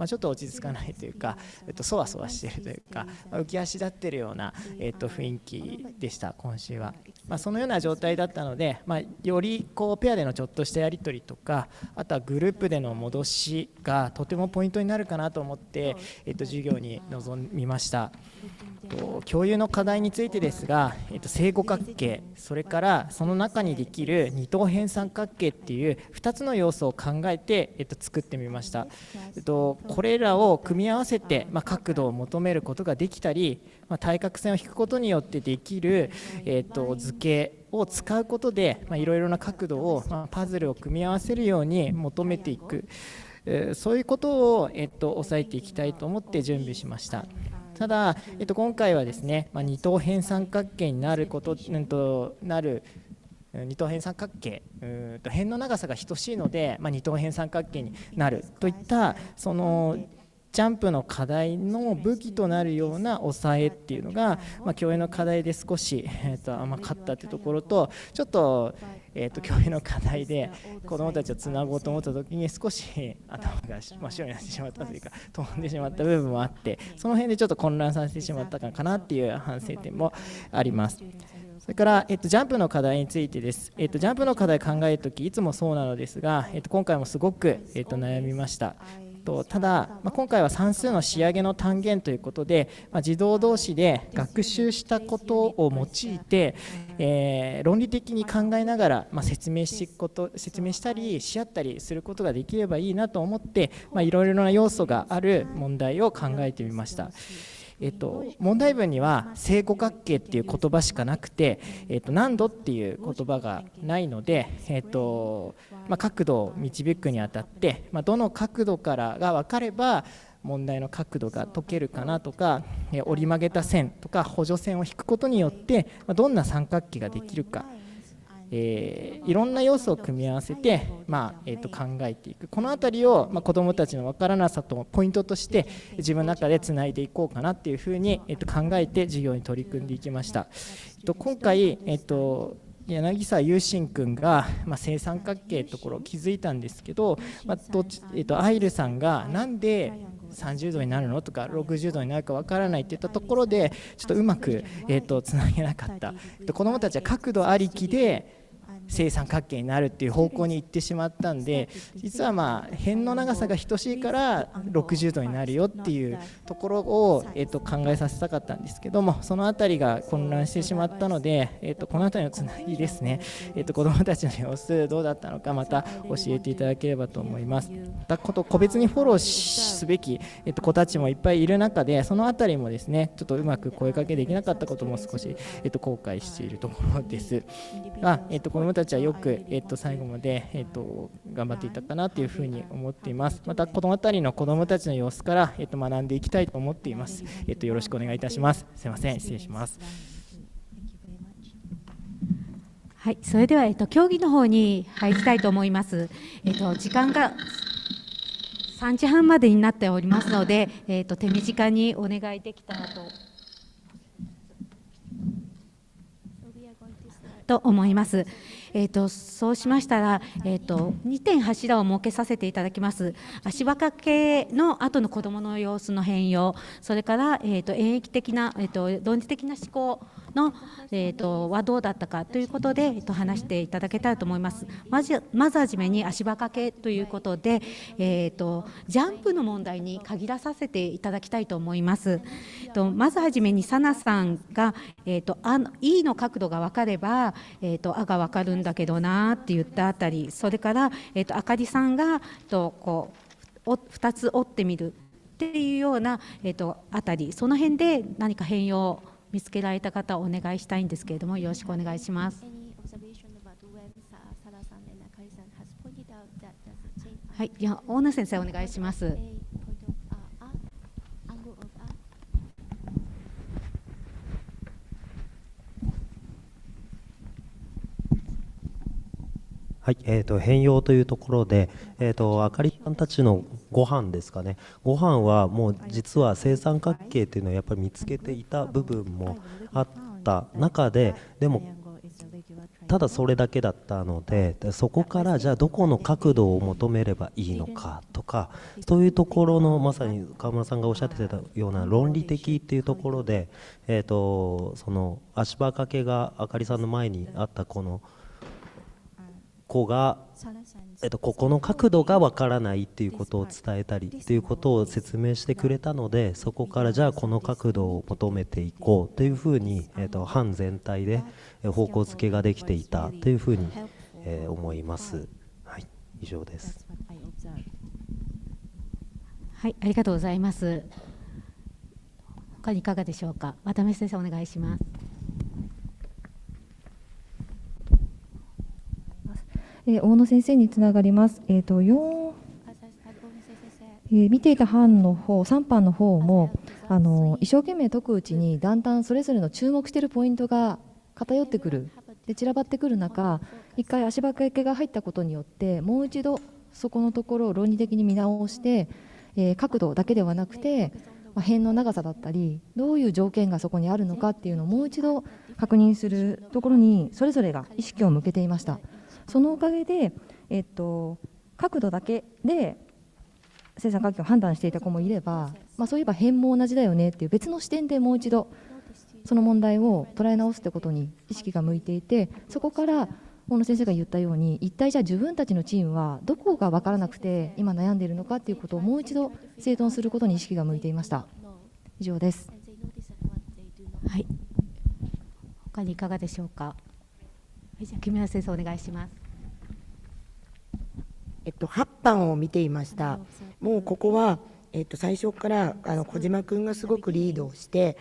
ちょっと落ち着かないというか、そわそわしているというか、浮き足立っているような、雰囲気でした、今週は。そのような状態だったので、よりペアでのちょっとしたやり取りとか、あとはグループでの戻しがとてもポイントになるかなと思って、授業に臨みました。共有の課題についてですが、正五角形、それからその中にできる二等辺三角形っていう2つの要素を考えて、作ってみました。これらを組み合わせて、角度を求めることができたり、対角線を引くことによってできる、図形を使うことで、いろいろな角度を、パズルを組み合わせるように求めていく、そういうことを、押さえていきたいと思って準備しました。ただ、今回はですね、二等辺三角形になることなる二等辺三角形、辺の長さが等しいので、二等辺三角形になるといったそのジャンプの課題の武器となるような抑えっていうのが、競泳の課題で少し、甘かったというところと、ちょっと、競泳の課題で子どもたちをつなごうと思った時に少し頭が真っ白になってしまったというか、飛んでしまった部分もあって、その辺でちょっと混乱させてしまったかなっていう反省点もあります。それから、ジャンプの課題についてです。ジャンプの課題を考えるときいつもそうなのですが、今回もすごく、悩みました。ただ、今回は算数の仕上げの単元ということで、児童同士で学習したことを用いて、論理的に考えながら、説明したりし合ったりすることができればいいなと思って、いろいろな要素がある問題を考えてみました。問題文には正五角形っていう言葉しかなくて、何度っていう言葉がないので、角度を導くにあたって、どの角度からが分かれば問題の角度が解けるかなとか、折り曲げた線とか補助線を引くことによってどんな三角形ができるか、いろんな要素を組み合わせて、考えていく。このあたりを、子どもたちの分からなさとポイントとして自分の中でつないでいこうかなっていうふうに、考えて授業に取り組んでいきました。今回、柳沢優心君が、正三角形のところを気づいたんですけど、アイルさんがなんで30度になるのとか60度になるかわからないっていったところでちょっとうまく、つなげなかった。子どもたちは角度ありきで正三角形になるっていう方向に行ってしまったんで、実は辺の長さが等しいから60度になるよっていうところを、考えさせたかったんですけども、そのあたりが混乱してしまったので、このあたりのつなぎですね、子どもたちの様子どうだったのかまた教えていただければと思います。個別にフォローすべき、子たちもいっぱいいる中で、そのあたりもですねちょっとうまく声かけできなかったことも少し、後悔しているところですが、子どもたちはよく、最後まで、頑張っていたかなというふうに思っています。またこのあたりの子どもたちの様子から、学んでいきたいと思っています。よろしくお願いいたします。すいません、失礼します。はい、それでは、競技の方に入りたいと思います。時間が3時半までになっておりますので、手短にお願いできたらと思います。そうしましたら、2点柱を設けさせていただきます。足場掛けの後の子どもの様子の変容、それから、演疫的な、論理的な思考の、はどうだったかということで、話していただけたらと思います。まずはじめに足場掛けということで、ジャンプの問題に限らさせていただきたいと思います。まずはじめにサナさんが、E の角度が分かれば、あが分かるんだけどなって言ったあたり、それから、あかりさんがこう2つ折ってみるっていうような、あたり、その辺で何か変容を見つけられた方お願いしたいんですけれども、よろしくお願いします。はい、じゃあ大野先生お願いします。はい、変容というところで、あかりさんたちのご飯ですかね。ご飯はもう実は正三角形というのをやっぱり見つけていた部分もあった中で、でもただそれだけだったので、そこからじゃあどこの角度を求めればいいのかとか、そういうところのまさに川村さんがおっしゃってたような論理的っていうところで、その足場掛けがあかりさんの前にあったこの子が、ここの角度がわからないっていうことを伝えたりっていうことを説明してくれたので、そこからじゃあこの角度を求めていこうというふうに、班全体で方向づけができていたというふうに、思います。はい、以上です。はい、ありがとうございます。他にいかがでしょうか。渡辺先生、お願いします。大野先生につながります。見ていた班の方、3班の方も一生懸命解くうちにだんだんそれぞれの注目しているポイントが偏ってくる、で散らばってくる中、一回足場掛けが入ったことによってもう一度そこのところを論理的に見直して、角度だけではなくて、辺の長さだったりどういう条件がそこにあるのかっていうのをもう一度確認するところにそれぞれが意識を向けていました。そのおかげで、角度だけで生産環境を判断していた子もいれば、そういえば辺も同じだよねっていう別の視点でもう一度その問題を捉え直すってことに意識が向いていて、そこから大野先生が言ったように、一体じゃあ自分たちのチームはどこが分からなくて今悩んでいるのかっていうことをもう一度整頓することに意識が向いていました。以上です。はい、他にいかがでしょうか。じゃあ木村先生、お願いします。8班を見ていました。もうここは、最初から小島君がすごくリードをして、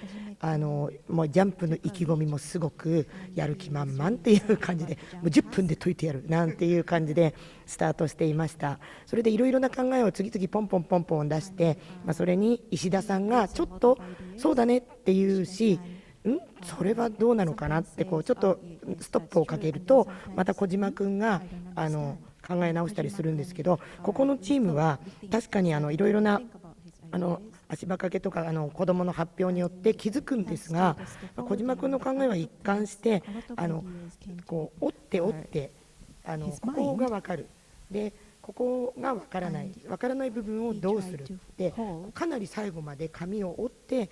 もうジャンプの意気込みもすごくやる気満々っていう感じで、もう10分で解いてやるなんていう感じでスタートしていました。それでいろいろな考えを次々ポンポンポンポン出して、それに石田さんがちょっとそうだねっていうし、それはどうなのかなってこうちょっとストップをかけると、また小島君が考え直したりするんですけど、ここのチームは確かにいろいろな足場掛けとか子どもの発表によって気づくんですが、小島君の考えは一貫してこう折ってここが分かる、でここが分からない部分をどうするってかなり最後まで紙を折って、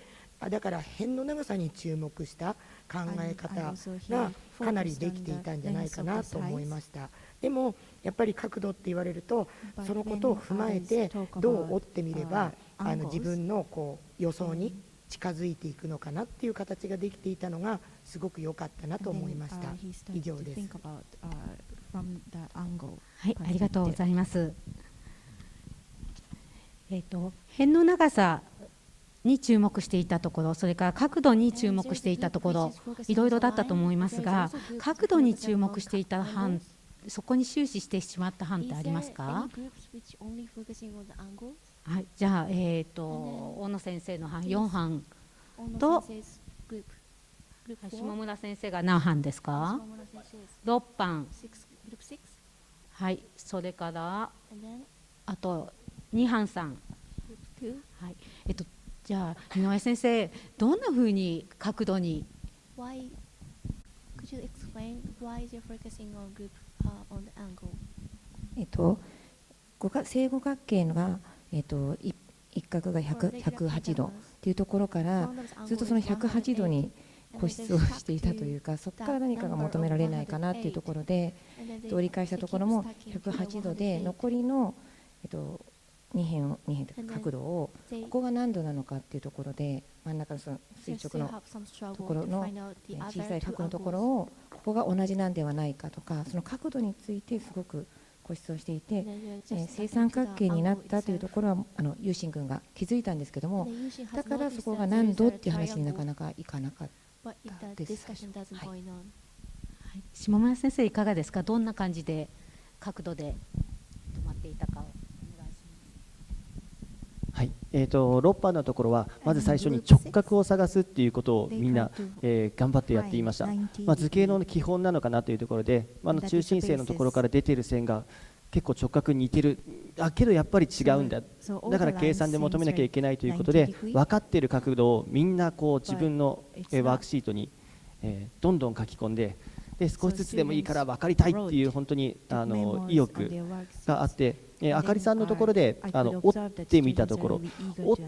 だから辺の長さに注目した考え方がかなりできていたんじゃないかなと思いました。でもやっぱり角度って言われると、そのことを踏まえてどう折ってみれば自分のこう予想に近づいていくのかなっていう形ができていたのがすごく良かったなと思いました。以上です。はい、ありがとうございます。辺の長さに注目していたところ、それから角度に注目していたところ、いろいろだったと思いますが、角度に注目していた班、そこに終始してしまった班ってありますか？はい、じゃあ、大野先生の班4班と下村先生が何班ですか？6班。はい、それからあと2班さん。はい、じゃあ井上先生、どんなふうに角度に正五角形が、一角が108度というところからずっとその108度に固執をしていたというか、そこから何かが求められないかなというところで折り返したところも108度で、残りの、2辺というか角度をここが何度なのかっていうところで、真ん中のその垂直のところの小さい角のところをここが同じなんではないかとか、その角度についてすごく固執をしていて、正三角形になったというところはユーシン君が気づいたんですけども、だからそこが何度っていう話になかなかいかなかったです。はい、下村先生いかがですか？どんな感じで角度で止まっていたかを。はい、6班のところはまず最初に直角を探すっていうことをみんな、頑張ってやっていました。図形の基本なのかなというところで、中心線のところから出ている線が結構直角に似てる、けどやっぱり違うんだ、だから計算で求めなきゃいけないということで、分かっている角度をみんなこう自分のワークシートにどんどん書き込んで、で少しずつでもいいから分かりたいっていう本当に意欲があって、あかりさんのところで折ってみたところ、折っ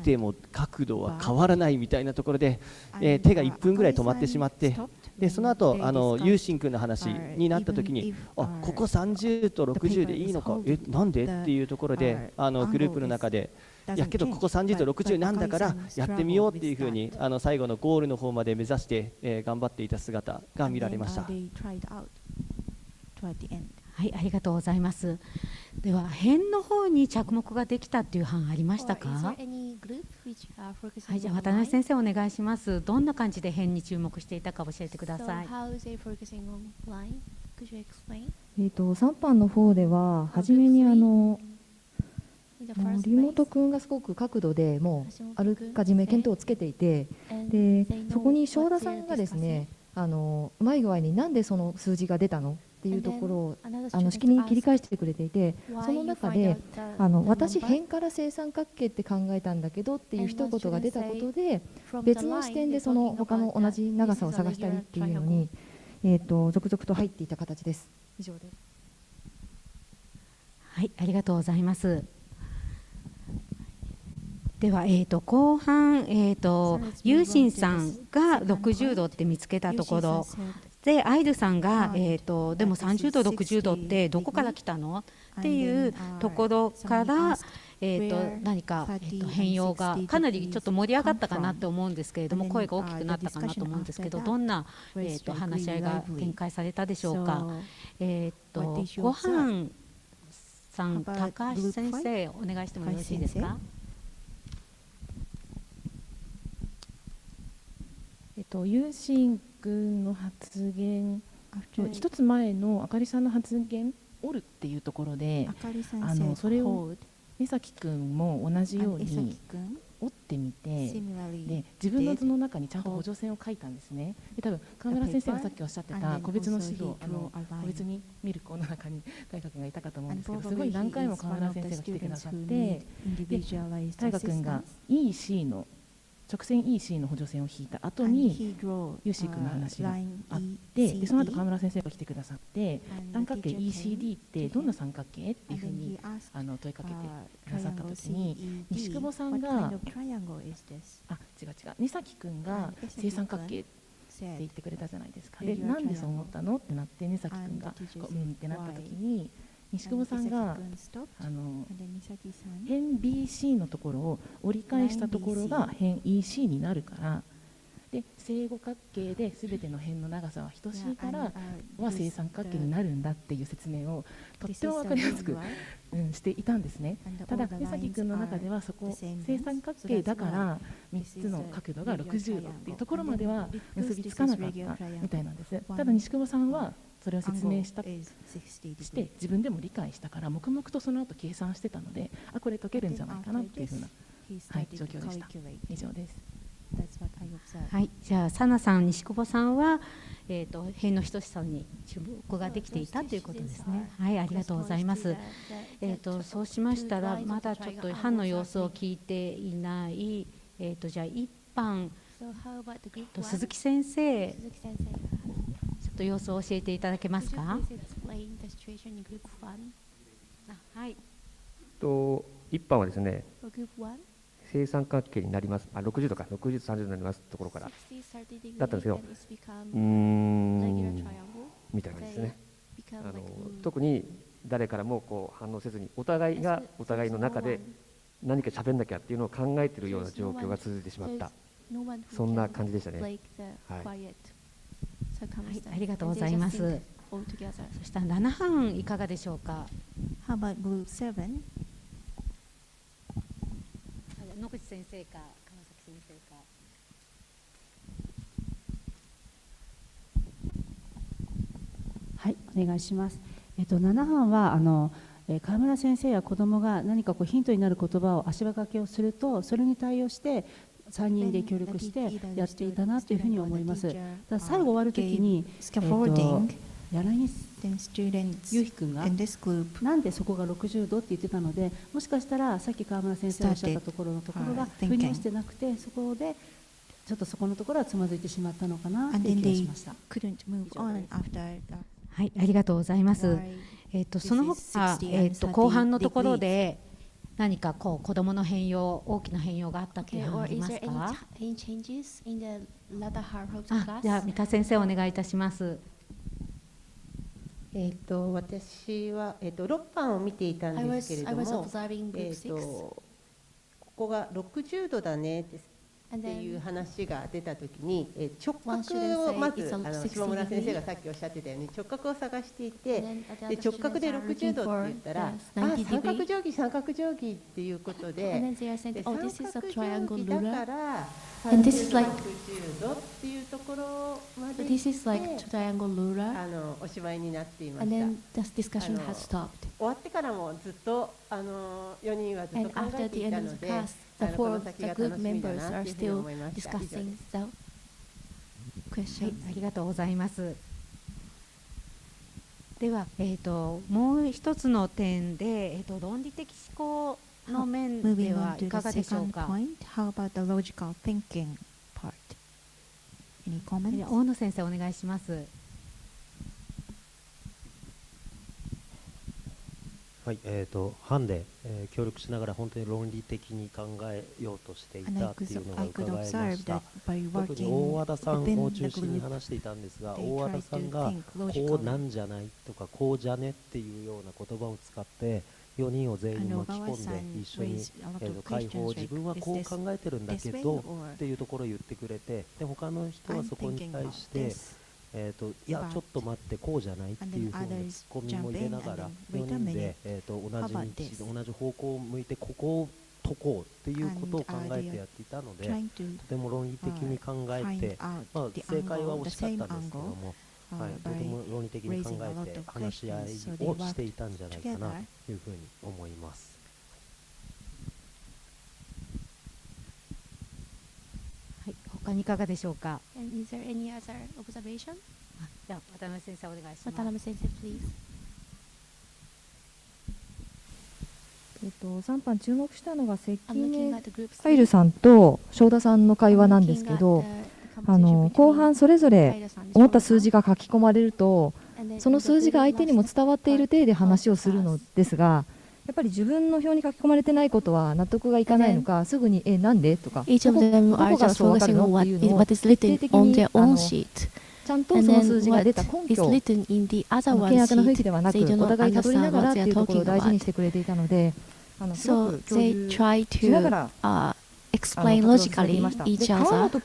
ても角度は変わらないみたいなところで、手が1分ぐらい止まってしまって、でその後ゆうしんくんの話になった時に、ここ30と60でいいのか、なんでっていうところでグループの中で、いやけどここ30と60なんだからやってみようっていうふうに最後のゴールの方まで目指して、頑張っていた姿が見られました。はい、ありがとうございます。では辺の方に着目ができたっていう班ありましたか？はい、じゃあ渡辺先生お願いします。どんな感じで辺に注目していたか教えてください。3班の方では初めに森本君がすごく角度でもうあらかじめ見当をつけていて、でそこに正田さんがですねうまい具合になんでその数字が出たのっていうところをしきりに切り返してくれていて、その中で私辺から正三角形って考えたんだけどっていう一言が出たことで、別の視点でその他の同じ長さを探したりっていうのに続々と入っていた形です。以上です。はい、ありがとうございます。では、後半、ゆうしんさんが60度って見つけたところで、アイルさんが、でも30度60度ってどこから来たのっていうところから、何か、変容がかなりちょっと盛り上がったかなと思うんですけれども、声が大きくなったかなと思うんですけど、どんな、話し合いが展開されたでしょうか。ごはんさん、高橋先生お願いしてもよろしいですか。ゆうしん君の発言、一つ前のあかりさんの発言、折るっていうところで、それを根崎君も同じように折ってみて、で自分の図の中にちゃんと補助線を書いたんですね。で多分川村先生がさっきおっしゃってた個別の指導、個別に見る子の中に大河君がいたかと思うんですけど、すごい何回も川村先生が来てくださって、で大河君が EC の直線 EC の補助線を引いた後にゆうし君の話があって、でその後川村先生が来てくださって、三角形 ECD ってどんな三角形っていうふうに問いかけてくださった時に、西久保さんが違う根崎君が正三角形って言ってくれたじゃないですか。でなんでそう思ったのってなって、根崎君がってなった時に、西久保さんが辺 BC のところを折り返したところが辺 EC になるから、で正五角形で全ての辺の長さは等しいからは正三角形になるんだっていう説明をとっても分かりやすく、していたんですね。ただ根崎君の中ではそこ正三角形だから3つの角度が60度っていうところまでは結びつかなかったみたいなんです。ただ西久保さんはそれを説明して自分でも理解したから、黙々とその後計算してたので、これ解けるんじゃないかなっていうふうな、状況でした。以上です。はい、じゃあサナさん、西久保さんは、辺の等しさに注目ができていたということですね。はい、ありがとうございます。そうしましたら、まだちょっと班の様子を聞いていない、じゃあ一班、鈴木先生、ちょっと様子を教えていただけますか。はい。一班はですね、正三角形になります。60度か、60と30度になりますところからだったんですけど、みたいな感じですね。特に誰からもこう反応せずに、お互いがお互いの中で何か喋んなきゃっていうのを考えているような状況が続いてしまった、そんな感じでしたね。はい。ありがとうございます。そしたら7班いかがでしょうか。野口先生か川崎先生か。はい、お願いします。7班は川村先生や子どもが何かヒントになる言葉を足場掛けをすると、それに対応して3人で協力してやっていたなというふうに思います。ただ最後終わるときに柳ゆうひ君がなんでそこが60度って言ってたので、もしかしたらさっき川村先生がおっしゃったところが腑に落ちてなくて、そこでちょっとそこのところはつまずいてしまったのかなと And いう then 気が they しました。 couldn't move on after はい、ありがとうございます。その他、後半のところで何かこう子どもの変容、大きな変容があったというのはありますか？じゃあ三田先生お願いいたします。私は、6版を見ていたんですけれども、ここが60度だねっていう話が出たときに、直角をまず下村先生がさっきおっしゃってたように直角を探していて、で直角で60度って言ったら、三角定規三角定規っていうことで、三角定規だから60度っていうところまで来て、おしまいになっていました。終わってからもずっと4人はずっと考えていたので、この先が楽しみだなっていうふうに思いました。以上です。はい、ありがとうございます。では、もう一つの点で、論理的思考の面ではいかがでしょうか。How about the logical thinking part? Any comments? 大野先生お願いします。はい、班で、協力しながら本当に論理的に考えようとしていたっていうのが伺えました。特に大和田さんを中心に話していたんですが、大和田さんがこうなんじゃないとかこうじゃねっていうような言葉を使って4人を全員巻き込んで一緒に解放、自分はこう考えてるんだけどっていうところを言ってくれて、で他の人はそこに対していやちょっと待ってこうじゃないっていうふうなツッコミも入れながら4人で同じ道同じ方向を向いてここを解こうっていうことを考えてやっていたので、とても論理的に考えて、正解は惜しかったんですけども、とても論理的に考えて話し合いをしていたんじゃないかなというふうに思います。はい、他にいかがでしょうか。Is there any other observation? じゃあ渡辺先生お願いします。渡辺先生 please. 3班注目したのが関根カイルさんと正田さんの会話なんですけど、後半それぞれ思った数字が書き込まれると、その数字が相手にも伝わっている体で話をするのですが、やっぱり自分の表に書き込まれてないことは納得がいかないのか、すぐになんでとか、どこからそう分かるのっていうのを徹底的にちゃんとその数字が出た根拠を険悪な雰囲気ではなくお互いたどりながらっていうところを大事にしてくれていたので、すごく共有しながらexplain logically each other to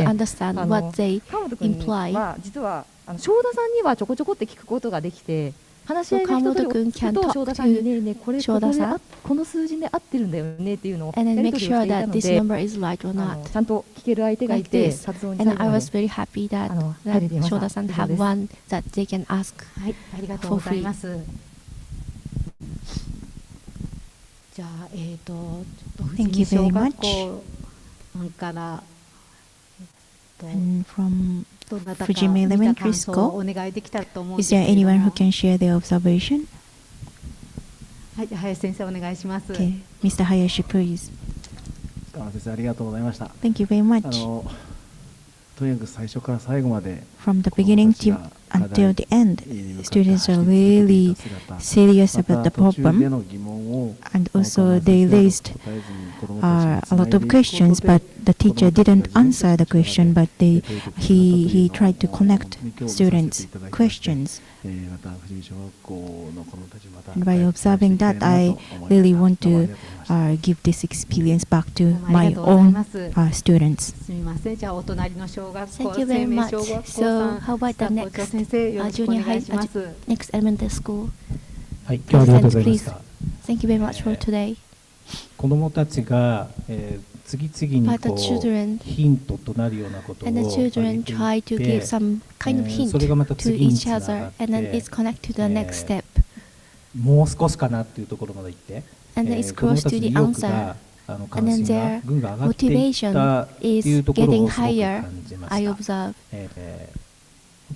understand what they imply. 実は正田さんにはちょこちょこって聞くことができて、話し合いが一通り落ち着くと正田さんにねこの数字で合ってるんだよねっていうのをやり取りをしていたので、ちゃんと聞ける相手がいて発音に最後まで入れていました。正田さん have one that they can ask. はい、ありがとうございます。じゃあちょっと富士見小学校から。And from Fujimi Elementary School, is there anyone who can share their observation? はい、林先生お願いします。Okay, Mr. Hayashi, please. 先生ありがとうございました。Thank you very much. とにかく最初から最後まで From the beginning until the end, students are really serious about the problem, and also they raised a lot of questions, but the teacher didn't answer the question, but he tried to connect students' questions. And by observing that, I really want to give this experience back to my own students. すみません。じゃあお隣の小学校、 Thank you very much. 生命小学校 So how about the next junior high, next elementary school? はい、今日はありがとうございました。 Thank you very much for today. 子どもたちが次々にこうヒントとなるようなことを挙げていて、それがまた次につながって、もう少しかなっていうところまで行って、子どもたちの意欲が関心がぐんぐん上がっていったっていうところをすごく感じました。本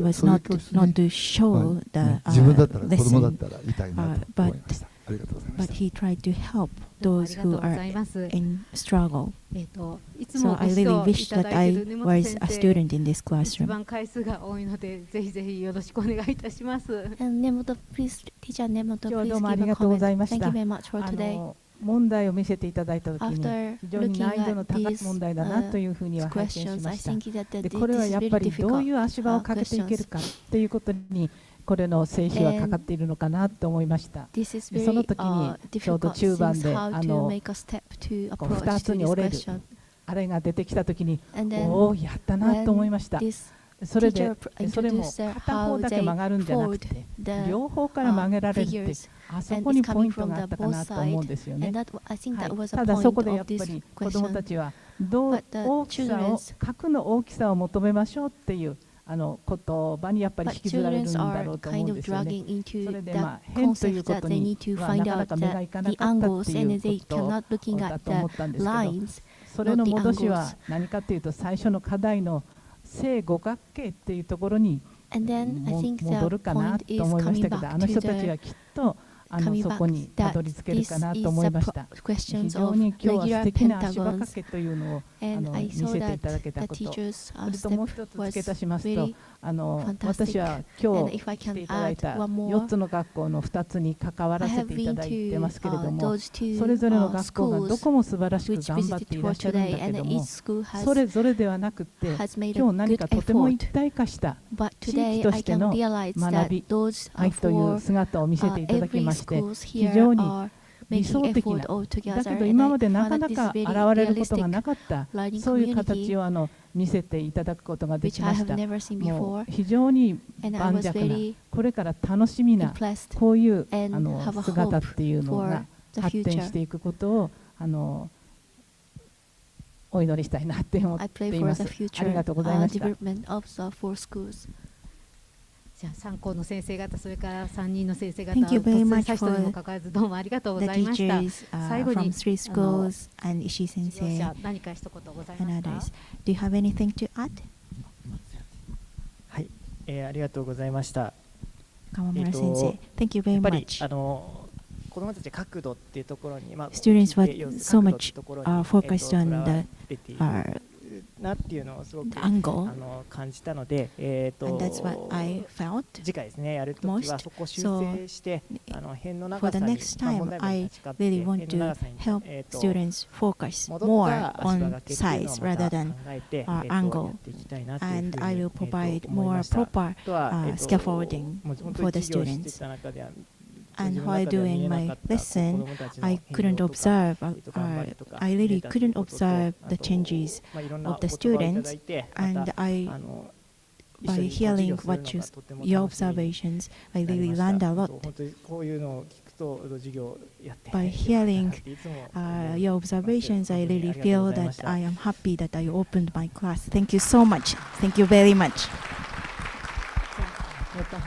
was not to show the 自分だったら子供だっ lesson, たら痛いなと思いました。ありがとうございま but した。 he tried to help those who are in struggle. いつ So もご I 指 really 導い wish た that だ I いている根本 was 先 a 生、 student in this 一 classroom. 番回数が多いので、ぜひぜひよろしくお願いいたします。 And Nemoto, please, teacher Nemoto, 今日は please どうもあ give り a がとうござい comment. まし Thank た。 you very much for today. 問題を見せていただいたときに非常に難易度の高い問題だなというふうには拝見しました。でこれはやっぱりどういう足場をかけていけるかということにこれの成否はかかっているのかなと思いました。でその時にちょうど中盤で2つに折れるあれが出てきた時におおやったなと思いました。それも片方だけ曲がるんじゃなくて両方から曲げられるってあそこにポイントがあったかなと思うんですよね。ただそこでやっぱり子どもたちは大きさを角の大きさを求めましょうっていう言葉にやっぱり引きずられるんだろうと思うんですよね。それで変ということにはなかなか目がいかなかったっていうことだと思ったんですけど、それの戻しは何かというと最初の課題の正五角形っていうところに戻るかなと思いましたけど、あの人たちはきっとそこにたどり着けるかなと思いました。非常に今日は素敵な足場掛けというのを見せていただけたこと、それともう一つ付け足しますと、私は今日来ていただいた4つの学校の2つに関わらせていただいてますけれども、それぞれの学校がどこも素晴らしく頑張っていらっしゃるんだけども、それぞれではなくて今日何かとても一体化した地域としての学び愛という姿を見せていただきました。非常に理想的な、だけど今までなかなか現れることがなかったそういう形を見せていただくことができました。もう非常に盤石な、これから楽しみなこういう姿っていうのが発展していくことをお祈りしたいなって思っています。ありがとうございました。じゃあ3校の先生方、それから3人の先生方、突然した人にもかかわらずどうもありがとうございました。最後に石井先生、何か一言ございますか。Do you have anything to add? はい、ありがとうございました。川村先生、Thank you very much. やっぱり子どもたち角度っていうところに、Students were so much focused on the なっていうのをすごくangle, 感じたので、and that's what I felt 次回ですねやるときはそこ修正して辺の長 for さ the に next time I really want to help students focus more on size rather than angle, and I will provide more proper scaffolding for the students. And while doing my lesson, I couldn't observe, I really couldn't observe the changes of the students, and by hearing your observations, I really learned a lot. By hearing your observations, I really feel that I am happy that I opened my class. Thank you so much. Thank you very much.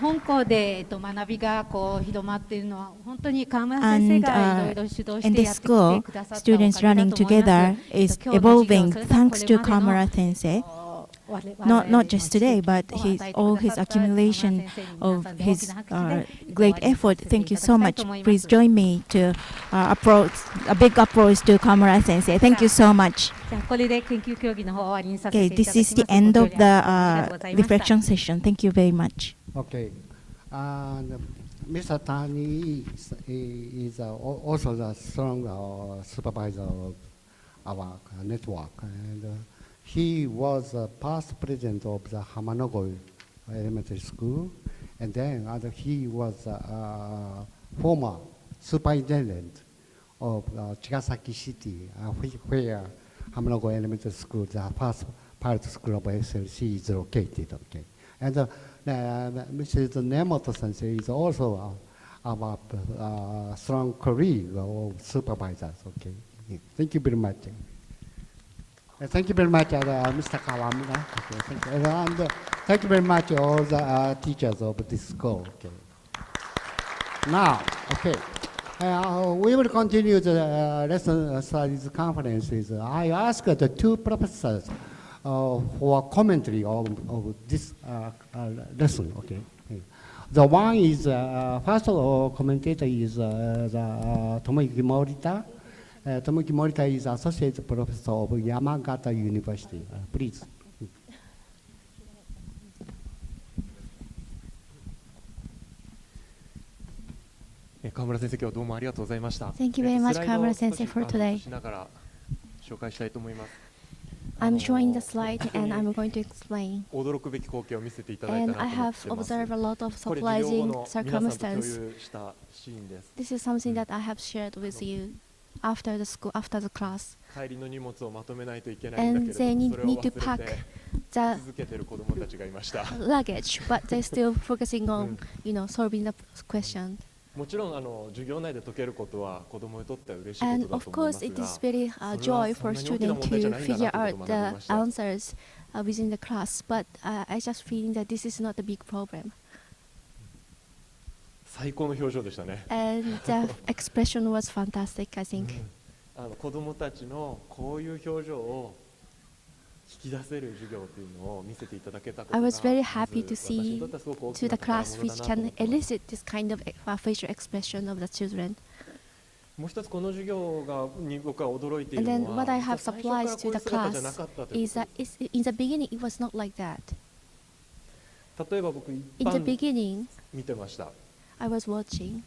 本校で学びが広まっているのは本当に川村先生がいろいろ主導してやってきてくださったおかげだと思います。 students running together is evolving thanks to 川村先生. Not just today, but all his accumulation of his great effort. Thank you so much. Please join me to a big applause to Kamura Sensei. Thank you so much. Okay, this is the end of the reflection session. Thank you very much. Okay. Mr. Tani is also the strong supervisor of our network. And he was past president of the Hamanogo Elementary School, and then he was former superintendent of Chigasaki City, where Hamanogo Elementary School, the first pilot school of SLC, is located. Okay, and Mrs. Nemoto Sensei is also our strong colleague of supervisors. Okay, thank you very much. Thank you very much, Mr. Kawamura. Okay, thank you. And thank you very much, all the teachers of this school. Okay. Now, okay, we will continue the lesson studies conferences. I asked the two professors for commentary of this lesson. Okay. The one is first commentator is the Tomoyuki Morita. Tomoki Morita is Associate Professor of Yamagata University. Please. 川村先生、今日はどうもありがとうございました。Thank you very much, Kawamura Sensei, for today. しながら紹介したいと思います。I'm showing the slide and I'm going to explain. 驚くべき光景を見せていただいた And な I と思っ have てます。 observed a lot of これ授業後 surprising の皆さんと共 circumstances. 有したシーンです。 This is something that I have shared with you after the school, after the class. 帰りの荷物をまとめないといけないんだ And けれ they ども、それを need to 忘れ pack て the 続けている子どもたちがいました。 luggage, but they're still focusing on, solving the question. もちろん授業内で解けることは子どもにとっては嬉しいこと And だ of と思いま course, す it が、 is very それは joy そ for んなに大きな students 問題じゃ to ないんだ figure なという out ことを学び the ました。 answers within the class. But I just feeling that this is not a big problem. 最高の表情でしたね。 And the expression was fantastic, I think. 子どもたちのこういう表情を引き出せる授業というのを見せていただけたこと I が was very ま happy ず to 私に see とってはすごく大き to な the 宝 class 物だ which なと思 can ってます。 elicit this kind of facial expression of the children. もう一つこの授業に僕は驚いてい And る then の what I は、 have 最初から surprised こう to いう the 姿じゃな class かったという is こと that in the beginning it was not like that. 例えば僕一 In the 般 beginning, 見てました。 I was watching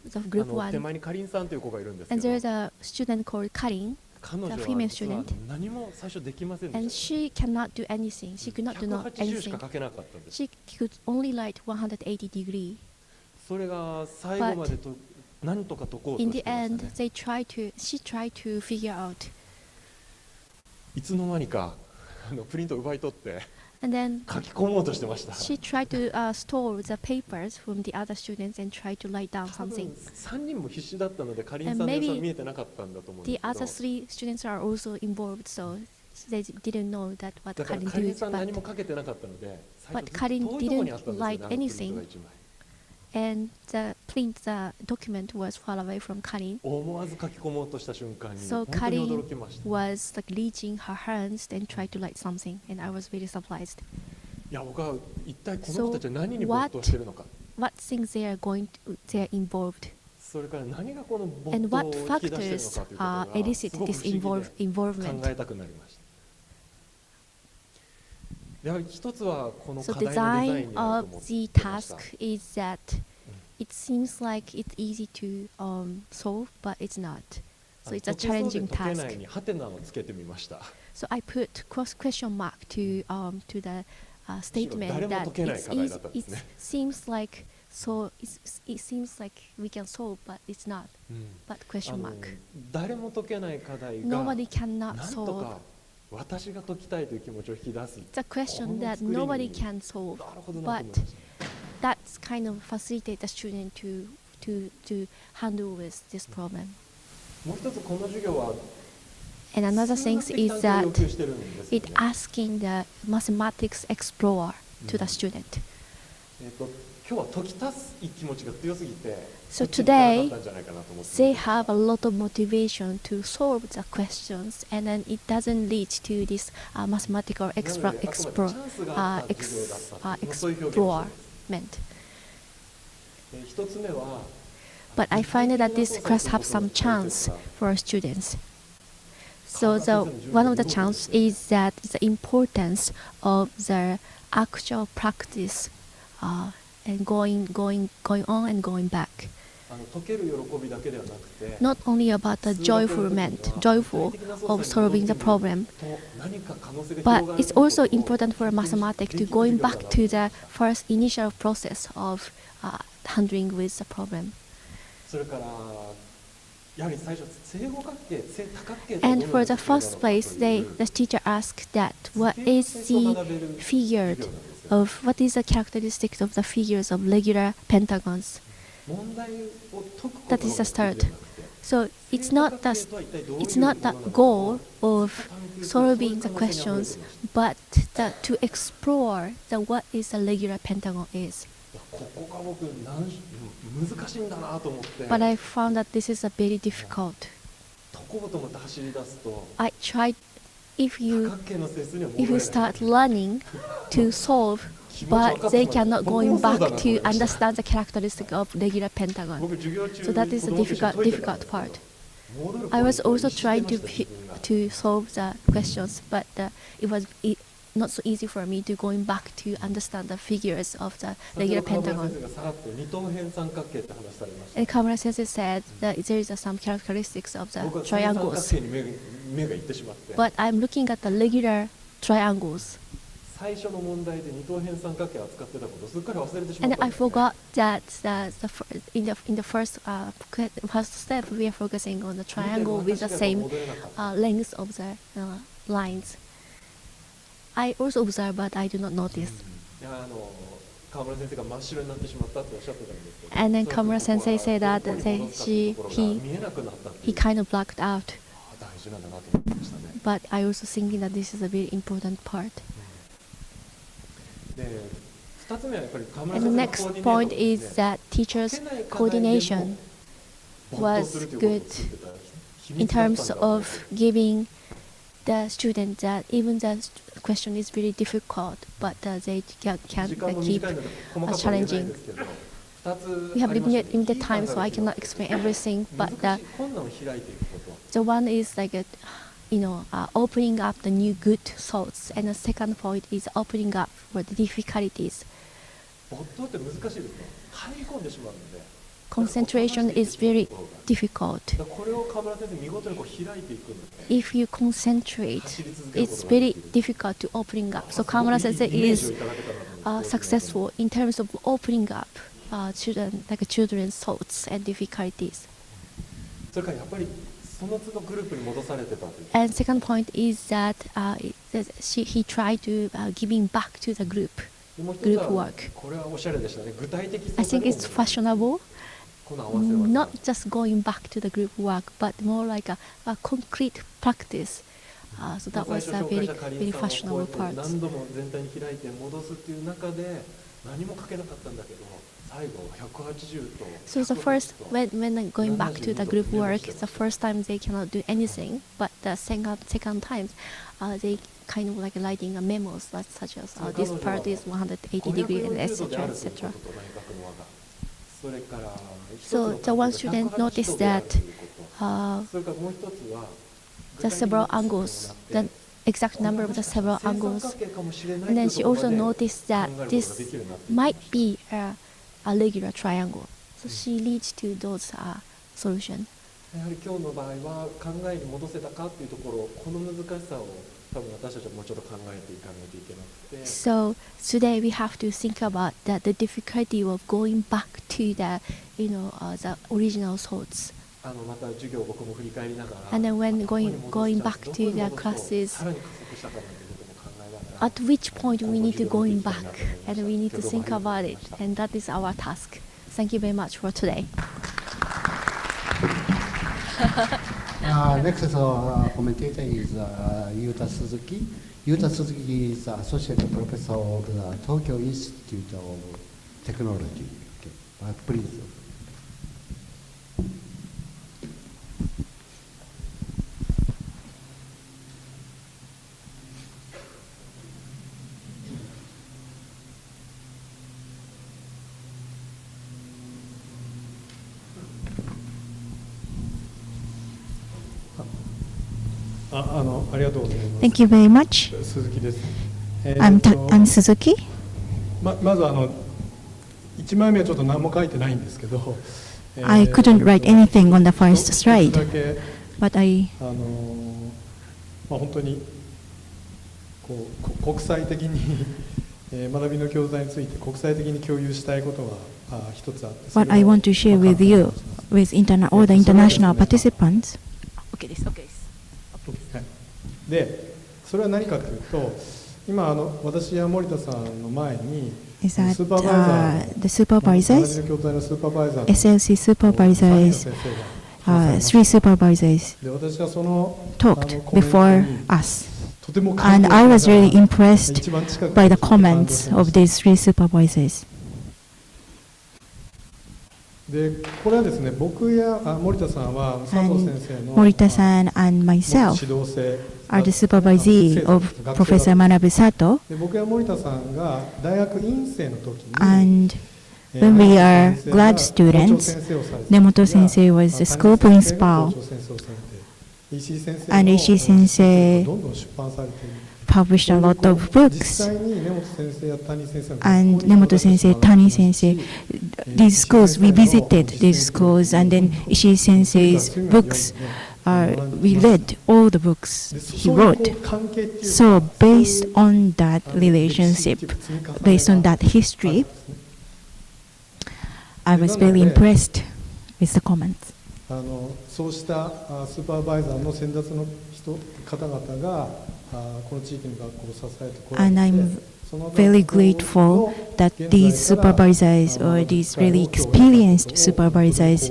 the group 手 one, 前にかりんさんという子がいるんですけ and ど、 there's a student called Karin, 彼女 the は female 実は student, 何も最初できません and でした。 she cannot do anything. She could not do 180しか anything. 書けなかったんです。 She could only write 180 degree. それが最後までと何とか解こうと In し the てました end, ね。 she tried to figure out. いつの間にかプリントを奪い取って And then 書き込もうとしてました。 she tried to store the papers from the other students and tried to write down 多分 something. 3人も必死だったのでかりんさん And の様子は maybe 見えてなかったんだと思うんで The すけ other ど、 three students are also involved, so they didn't know that what だから Karin かりん did. さん何 But も書けてなかったので、最 but 初 Karin 遠いところにあったんですよ didn't ね、 write あのプリント anything. が一枚。 And the document was far away from Karin. 思わず書き込もうとした瞬間に So 本当に驚 Karin きました。 was like reaching her hands and tried to write something, and I was very surprised. いや、僕は一体この子 So たちは何に没頭しているのか、 what things they are involved, それから何がこの and 没頭 what を引き出しているの factors かということが elicit すごく this 不思議で involvement. 考えたくなりました。やはり一つはこの So 課題のデザイ design ンにあると of 思っ the てました。 task is that it seems like it's easy to solve, but it's not. So it's a 解けそうで challenging 解けない task. にハテナをつけてみました。 So I put question mark to the statement 誰も that 解けない it's 課題 easy, だったんです it ね。 seems like it seems like we can solve, but it's not. But question あの mark. 誰も解けない課題が Nobody cannot なんと solve. か私が解きたいという気持ちを引き出す。 It's a question that この作り nobody に can solve, なるほどなと but 思いました。 that's kind of facilitate the student to handle with this problem. もう一つこの授業は And another 数 thing 学的 is 探究を要 that 求してるんですよ it ね。 asking the mathematics explorer to the student. 今日は解き足す気持ちが強すぎて、 So そっちに行かなか today ったんじゃないかなと思って they have a lot of motivation to solve the questions, and then it doesn't lead to this mathematical なのであくまでチャンスがあった授業だったというそういう表現をしています。 explorement. 一つ目は But I find that this class have some chance for our students. So one of the chance is that the importance of the actual practice and going on and going back. 解ける喜びだけではなくて、 Not only about the joyful of solving the problem, 何か可能性が but 広がる it's also important for a mathematics to going back to the first initial process of handling with the problem. それからやはり最初正五角形、正多角形 And for the first place, the teacher asked that what is the figure of what is the characteristics of the figures of regular pentagons? 問題を解くこと That is the start. So it's not the goal of solving the questions, but to explore what is a regular pentagon is. ここが僕難しいんだなと思って。 But I found that this is a very difficult. 解こうと思って走り出すと。 I tried. If you 多角形の整数には戻れない start learning to solve, but they cannot going back to understand the characteristic of regular pentagon. So that is the difficult part. I was also trying to solve the questions, but not so easy for me to going back to understand the figures of the regular pentagon. And Kamura Sensei said that there is some characteristics of the triangles. But I'm looking at the regular triangles. And I forgot that in the first step we are focusing on the triangle with the same length of the lines. I also observe, but I do not notice. And then Kamura Sensei said that he kind of blacked out. But I also thinking that this is a very important part. And the next point is that teachers' coordination was good in terms of giving the student that even the question is very difficult, but they can keep challenging. We have limited time, so I cannot explain everything. But the one is like opening up the new good thoughts, and the second point is opening up for the difficulties. Concentration is very difficult. If you concentrate, it's very difficult to opening up. So Kamura Sensei is successful in terms of opening up children's thoughts and difficulties. And second point is that he tried to giving back to the group work. I think it's fashionable. Not just going back to the group work, but more like a concrete practice. So that was a very, very fashionable part. So the first, when going back to the group work, the first time they cannot do anything, but the second time, they kind of like writing memos such as this part is 180 degrees and etc. etc. So the one student noticed that the several angles, the exact number of the several angles, and then she also noticed that this might be a regular triangle. So she leads to those solutions. So today we have to think about that the difficulty of going back to the the original thoughts. And then when going back to the classes, at which point we need to going back and we need to think about it, and that is our task. Thank you very much for today. Next commentator is Yuta Suzuki. Yuta Suzuki is Associate Professor of the Tokyo Institute of Technology. Okay. Please. Thank you very much. I'm Suzuki. まず1枚目はちょっと何も書いてないんですけど、I couldn't write anything on the first slide, but I 本当に国際的に学びの教材について国際的に共有したいことが一つあって、 what I want to share with you, with all the international participants. OK です OK です。で、それは何かというと、今私や森田さんの前に Is that the supervisors, SLC supervisors, 3 supervisors talked before us, and I was really impressed by the comments of these 3 supervisors. で、これはですね、僕や森田さんは佐藤先生の Morita-san and myself are the supervisee of Professor Manabu Sato. で、僕や森田さんが大学院生の時に And when we are grad students, Nemoto Sensei was the school principal, and Ishii Sensei published a lot of books. And Nemoto Sensei, Tani Sensei, these schools, we visited these schools, and then Ishii Sensei's books, we read all the books he wrote. So based on that relationship, based on that history, I was very impressed with the comments. そうしたスーパーバイザーの先達の方々がこの地域の学校を支えてこられて、 And I'm very grateful that these supervisors or these really experienced supervisors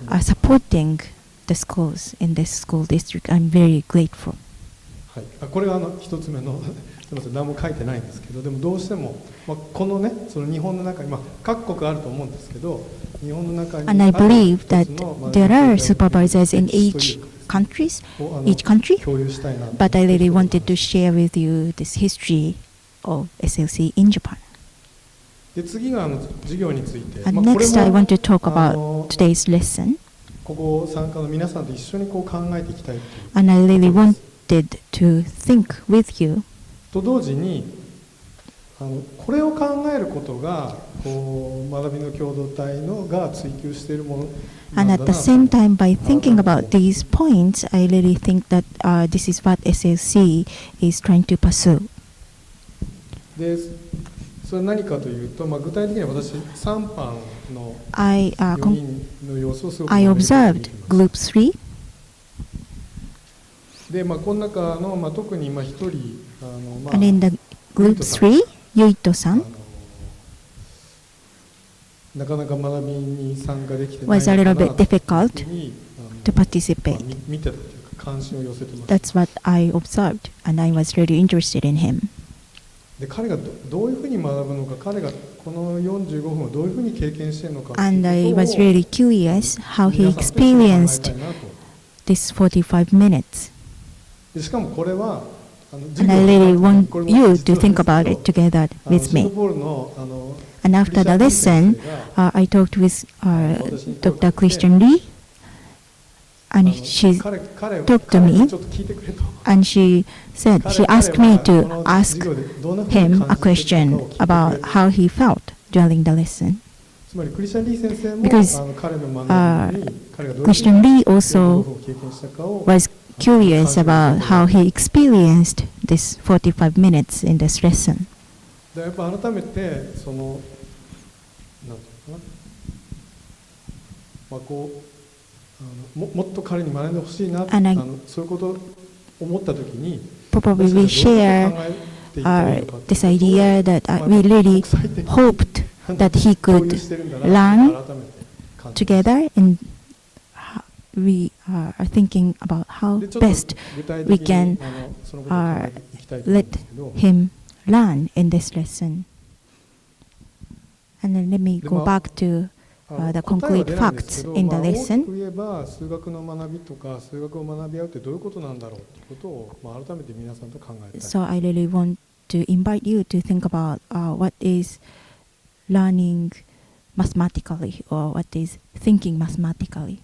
are supporting the schools in this school district. I'm very grateful. はい、これが一つ目のすみません、何も書いてないんですけど、でもどうしても、このね、その日本の中に、各国あると思うんですけど、日本の中に And I believe that there are supervisors in each country, but I really wanted to share with you this history of SLC in Japan. で、次が授業について、 And next I want to talk about today's lesson. ここ参加の皆さんと一緒にこう考えていきたいという。 And I really wanted to think with you. と同時にこれを考えることがこう学びの共同体のが追求しているもの And at the same time, by thinking about these points, I really think that this is what SLC is trying to pursue. で、それは何かというと、具体的には私3班の4人の様子をすごく I observed Group 3. で、この中の、特に一人And in the Group 3, Yuito-san was a little bit difficult to participate. That's what I observed, and I was really interested in him. で、彼がどういうふうに学ぶのか、彼がこの45分をどういうふうに経験しているのか。And I was really curious how he experienced this 45 minutes. で、しかもこれは And I really want you to think about it together with me. And after the lesson, I talked with Dr. Christian Lee, and she talked to me, and she asked me to ask him a question about how he felt during the lesson. Because Christian Lee also was curious about how he experienced this 45 minutes in this lesson. で、やっぱ改めてそのなんていうかな、こうもっと彼に学んでほしいな、そういうことを思ったときに、probably we share this idea that we really hoped that he could learn together, and we are thinking about how best we can let him learn in this lesson. And then let me go back to the concrete facts in the lesson. So I really want to invite you to think about what is learning mathematically, or what is thinking mathematically.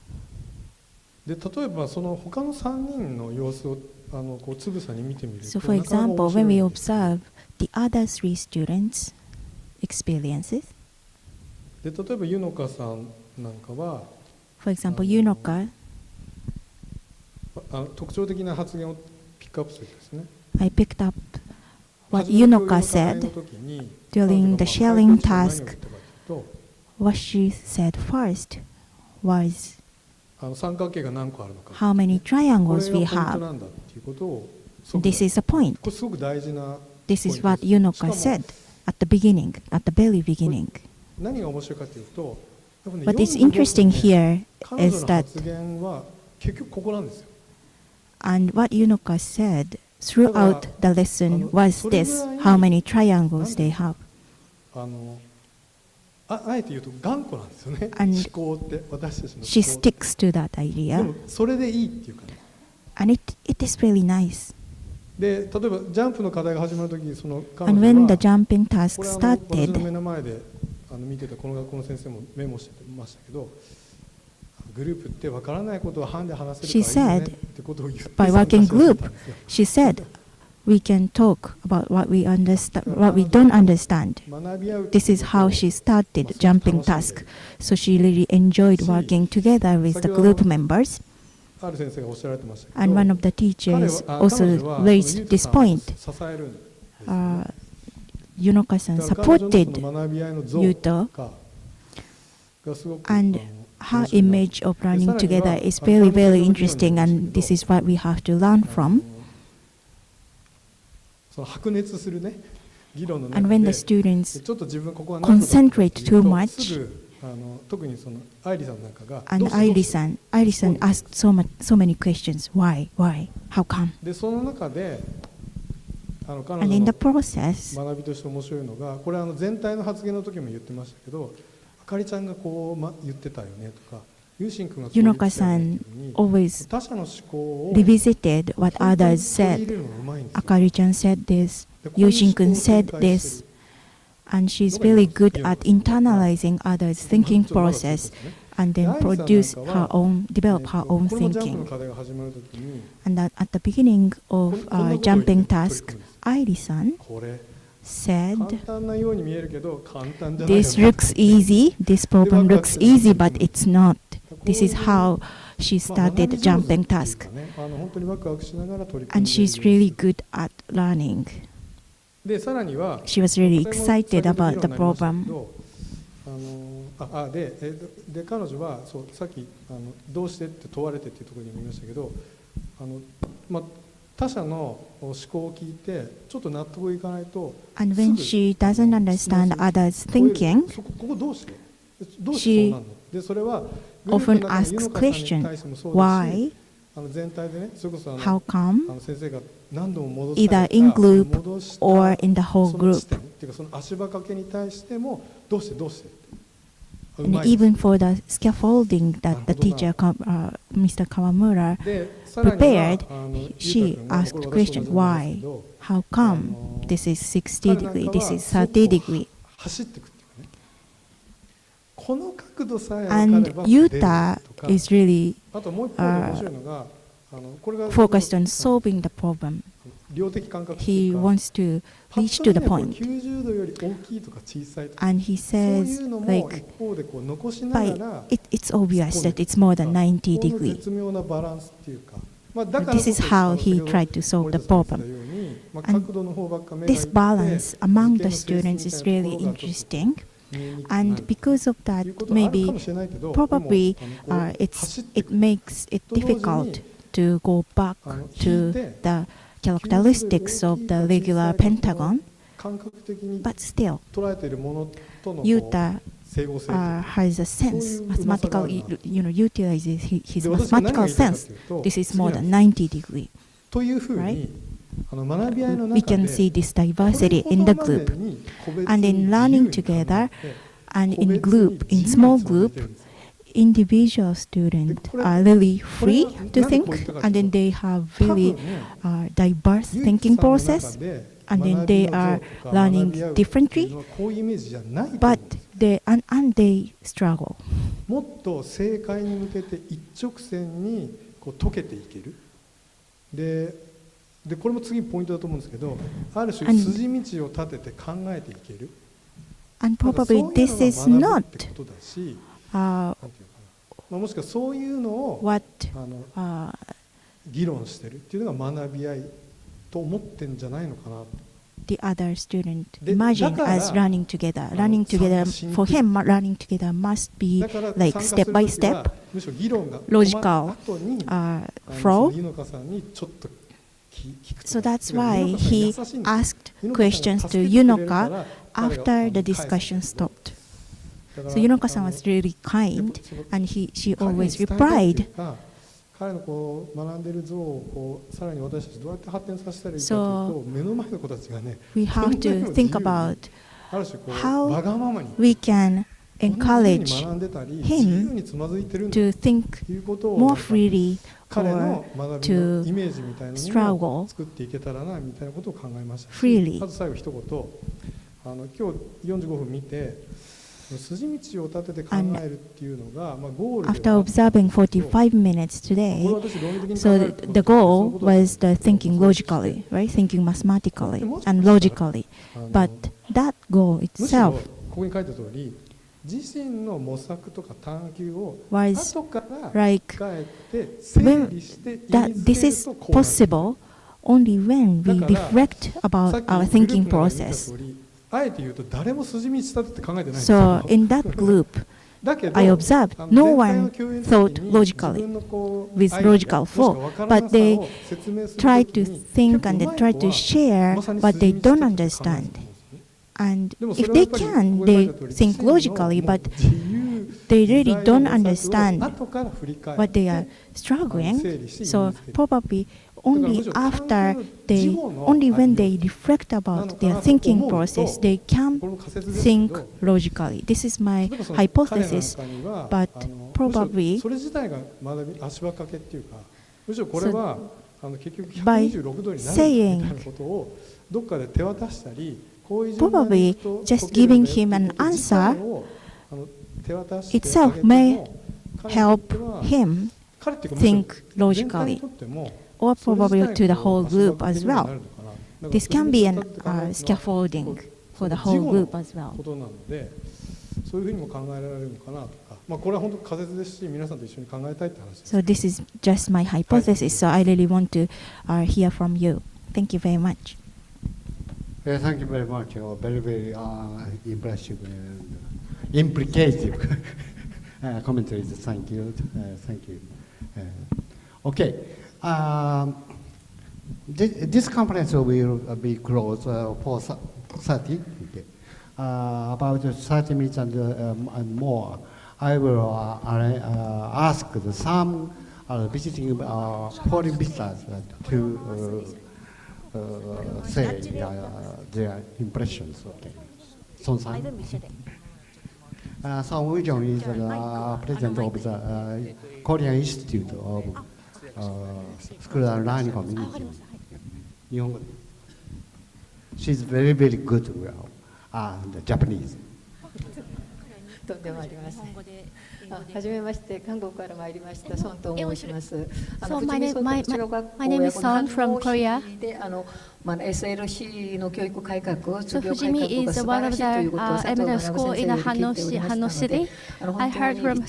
で、例えばその他の3人の様子をこうつぶさに見てみると、 So for example, when we observe the other 3 students' experiences, で、例えばユノカさんなんかは、 for example, Yunoka, 特徴的な発言をピックアップするんですね。 I picked up what Yunoka said during the sharing task. What she said first was how many triangles we have. This is a point. This is what Yunoka said at the beginning, at the very beginning. What is interesting here is that, and what Yunoka said throughout the lesson was this, how many triangles they have. And she sticks to that idea. And it is really nice. And when the jumping task started, she said, by working group, she said, we can talk about what we understand, what we don't understand. This is how she started jumping task. So she really enjoyed working together with the group members. And one of the teachers also raised this point. Yunoka-san supported Yuto, and her image of learning together is very, very interesting, and this is what we have to learn from. And when the students concentrate too much, and Airi-san asked so many questions. Why? How come? And in the process, 学びとして面白いのが、これ全体の発言の時も言ってましたけど、あかりちゃんがこう言ってたよねとか、ユーシン君がこう言ってたよねっていうふうに、他者の思考を revisited what others said. Akari-chan said this, Yushin-kun said this, and she's really good at internalizing others' thinking process and then develop her own thinking. And at the beginning of jumping task, Airi-san said, this looks easy, this problem looks easy, but it's not. This is how she started jumping task. And she's really good at learning. She was really excited about the problem. で彼女はさっきどうしてって問われてっていうところにも言いましたけど、他者の思考を聞いてちょっと納得いかないと、 And when she doesn't understand others' thinking, she often asks questions. Why? How come? Either in group or in the whole group. And even for the scaffolding that the teacher, Mr. Kawamura, prepared, she asked the question, why? How come? This is 60 degrees, this is 30 degrees. And Yuta is really focused on solving the problem. He wants to reach to the point. And he says, like, it's obvious that it's more than 90 degrees. This is how he tried to solve the problem. And this balance among the students is really interesting. And because of that, maybe, probably, it makes it difficult to go back to the characteristics of the regular pentagon, but still, Yuta has a sense, mathematical, utilizes his mathematical sense. This is more than 90 degrees, right? We can see this diversity in the group, and in learning together, and in group, in small group, individual students are really free to think, and then they have really diverse thinking process, and then they are learning differently, but they struggle. もっと正解に向けて一直線にこう解けていける。でこれも次ポイントだと思うんですけど、ある種筋道を立てて考えていける。And probably this is not もしくはそういうのを議論してるっていうのが学び合いと思ってんじゃないのかな。The other student imagine as learning together. Learning together, for him, learning together must be like step by step, logical flow. So that's why he asked questions to Yunoka after the discussion stopped. So Yunoka-san was really kind, and she always replied. So we have to think about how we can encourage him to think more freely or to struggle freely. after observing 45 minutes today, so the goal was the thinking logically, right? Thinking mathematically and logically. But that goal itself was like that this is possible only when we reflect about our thinking process. So in that group, I observed no one thought logically with logical flow, but they tried to think and they tried to share what they don't understand. And if they can, they think logically, but they really don't understand what they are struggling. So probably only when they reflect about their thinking process, they can think logically. This is my hypothesis, but probably by saying, probably just giving him an answer itself may help him think logically, or probably to the whole group as well. This can be an scaffolding for the whole group as well. So this is just my hypothesis, so I really want to hear from you. Thank you very much. Thank you very much. Very, very impressive and implicative commentaries. Thank you. Thank you. Okay. This conference will be closed for 30. Okay. About 30 minutes and more, I will ask some visiting foreign visitors to say their impressions. Okay. Son-san. Son Woo-jung is the president of the Korean Institute of School and Learning Community. She's very, very good the Japanese. とんでもありません。はじめまして、韓国から参りましたソンと申します。So my name is Son from Korea. でSLC の教育改革を So Fujimi is one of the elementary school in Hanno City. I heard from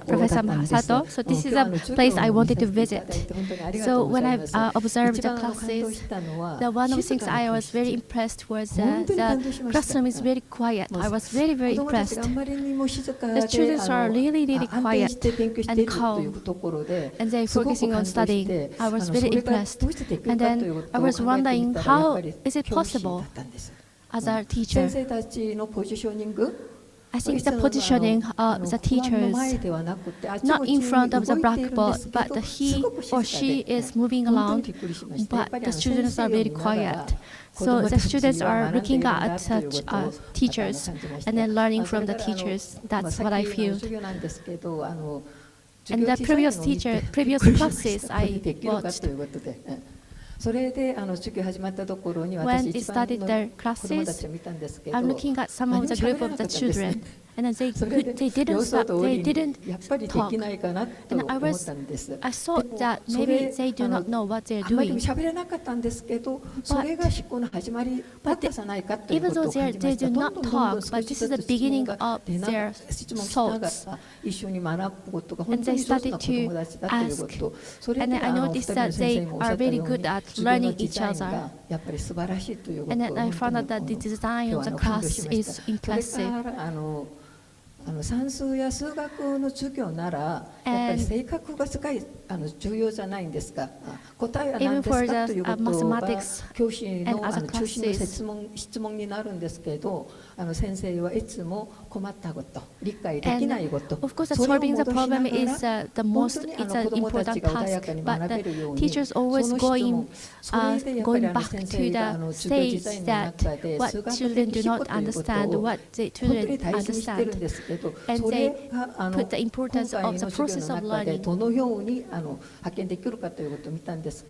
Professor Sato. So this is a place I wanted to visit. So when I observed the classes, one of the things I was very impressed was the classroom is very quiet. I was very, very impressed. The students are really, really quiet and calm, and they're focusing on studying. I was very impressed. And then I was wondering, how is it possible as a teacher? I think the positioning of the teachers, not in front of the blackboard, but he or she is moving around, but the students are very quiet. So the students are looking at such teachers and then learning from the teachers. That's what I feel. And the previous classes I watched, when it started their classes, I'm looking at some of the group of the children, and they didn't talk. And I thought that maybe they do not know what they're doing. But even though they do not talk, but this is the beginning of their thoughts. And they started to ask. And I noticed that they are very good at learning each other. And then I found out that the design of the class is impressive. 算数や数学の授業ならやっぱり性格が重要じゃないんですか。答えは何ですかということが教師の中心の質問になるんですけど、先生はいつも困ったこと、理解できないこと、of course, solving the problem is the most important task. But the teachers always going back to the stage that what children do not understand, what the children understand. And they put the importance of the process of learning. どのように発見できるかということを見たんです。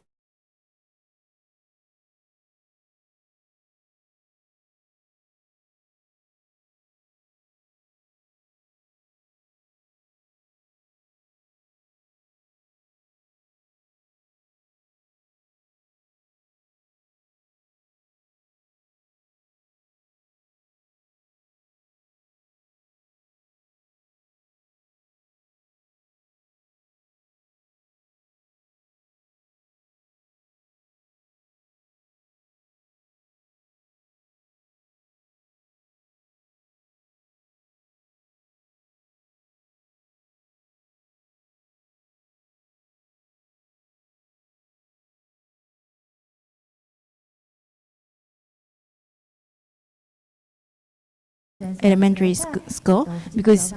elementary school because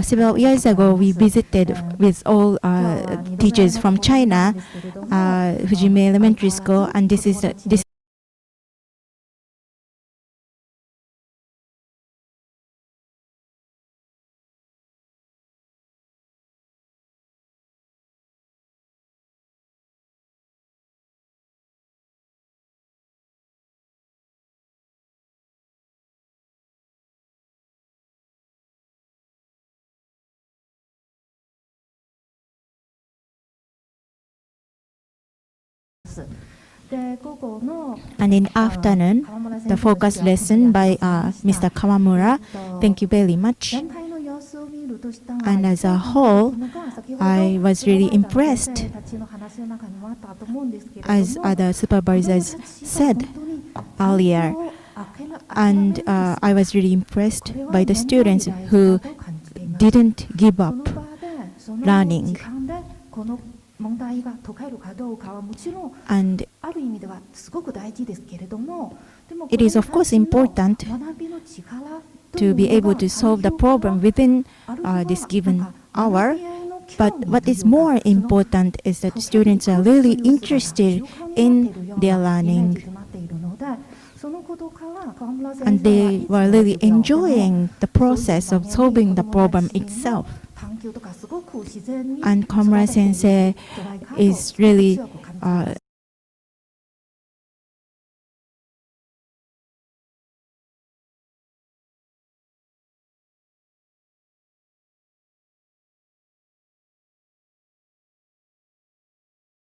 several years ago we visited with all teachers from China, Fujime Elementary School, and this is And in afternoon, the focus lesson by Mr. Kawamura. Thank you very much. And as a whole, I was really impressed, as other supervisors said earlier. And I was really impressed by the students who didn't give up learning. And it is of course important to be able to solve the problem within this given hour, but what is more important is that students are really interested in their learning, and they were really enjoying the process of solving the problem itself. And Kawamura Sensei is really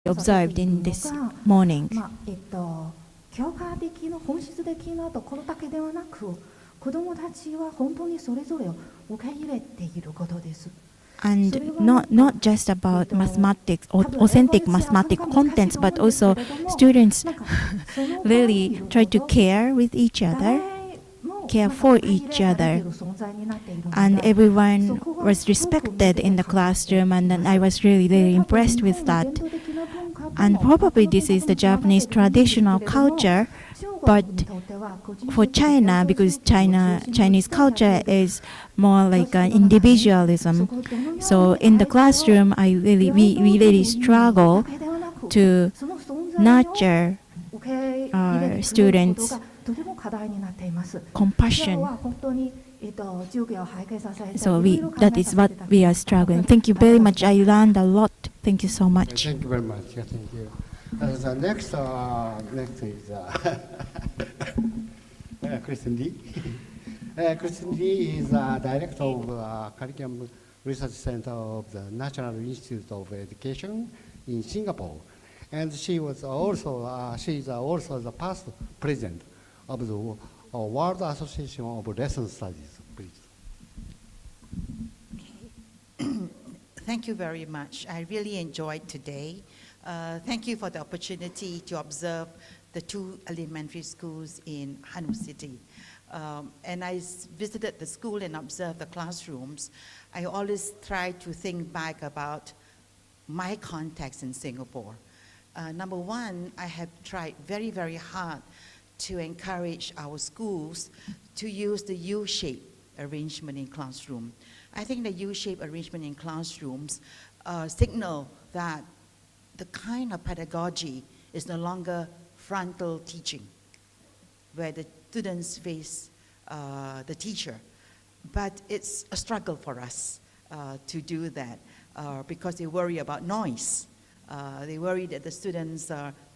observed in this morning. 教科的の本質的なところだけではなく、子どもたちは本当にそれぞれを受け入れていることです。 And not just about mathematics or authentic mathematical contents, but also students really try to care with each other, care for each other, and everyone was respected in the classroom, and then I was really impressed with that. And probably this is the Japanese traditional culture, but for China, because Chinese culture is more like an individualism, so in the classroom we really struggle to nurture our students' compassion. So that is what we are struggling. Thank you very much. I learned a lot. Thank you so much. Thank you very much. Yeah, thank you. The next is Kristen Lee. Kristen Lee is Director of Curriculum Research Center of the National Institute of Education in Singapore. And she was also, she is also the past president of the World Association of Lesson Studies. Please. Thank you very much. I really enjoyed today. Thank you for the opportunity to observe the 2 elementary schools in Hanoi City. And I visited the school and observed the classrooms. I always try to think back about my context in Singapore. Number one, I have tried very, very hard to encourage our schools to use the U-shaped arrangement in classroom. I think the U-shaped arrangement in classrooms signal that the kind of pedagogy is no longer frontal teaching, where the students face the teacher. But it's a struggle for us to do that because they worry about noise. They worry that the students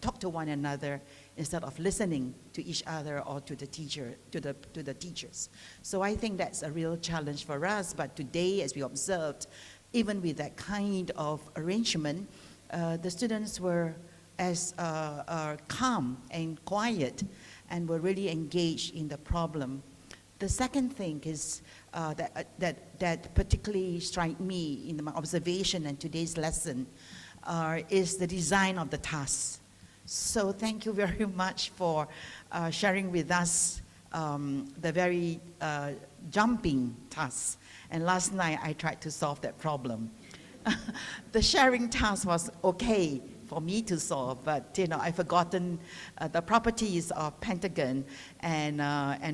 talk to one another instead of listening to each other or to the teacher, to the teachers. So I think that's a real challenge for us. But today, as we observed, even with that kind of arrangement, the students were as calm and quiet and were really engaged in the problem. The second thing is that particularly struck me in my observation and today's lesson is the design of the task. So thank you very much for sharing with us the very jumping task. And last night I tried to solve that problem. The sharing task was okay for me to solve, but I've forgotten the properties of pentagon and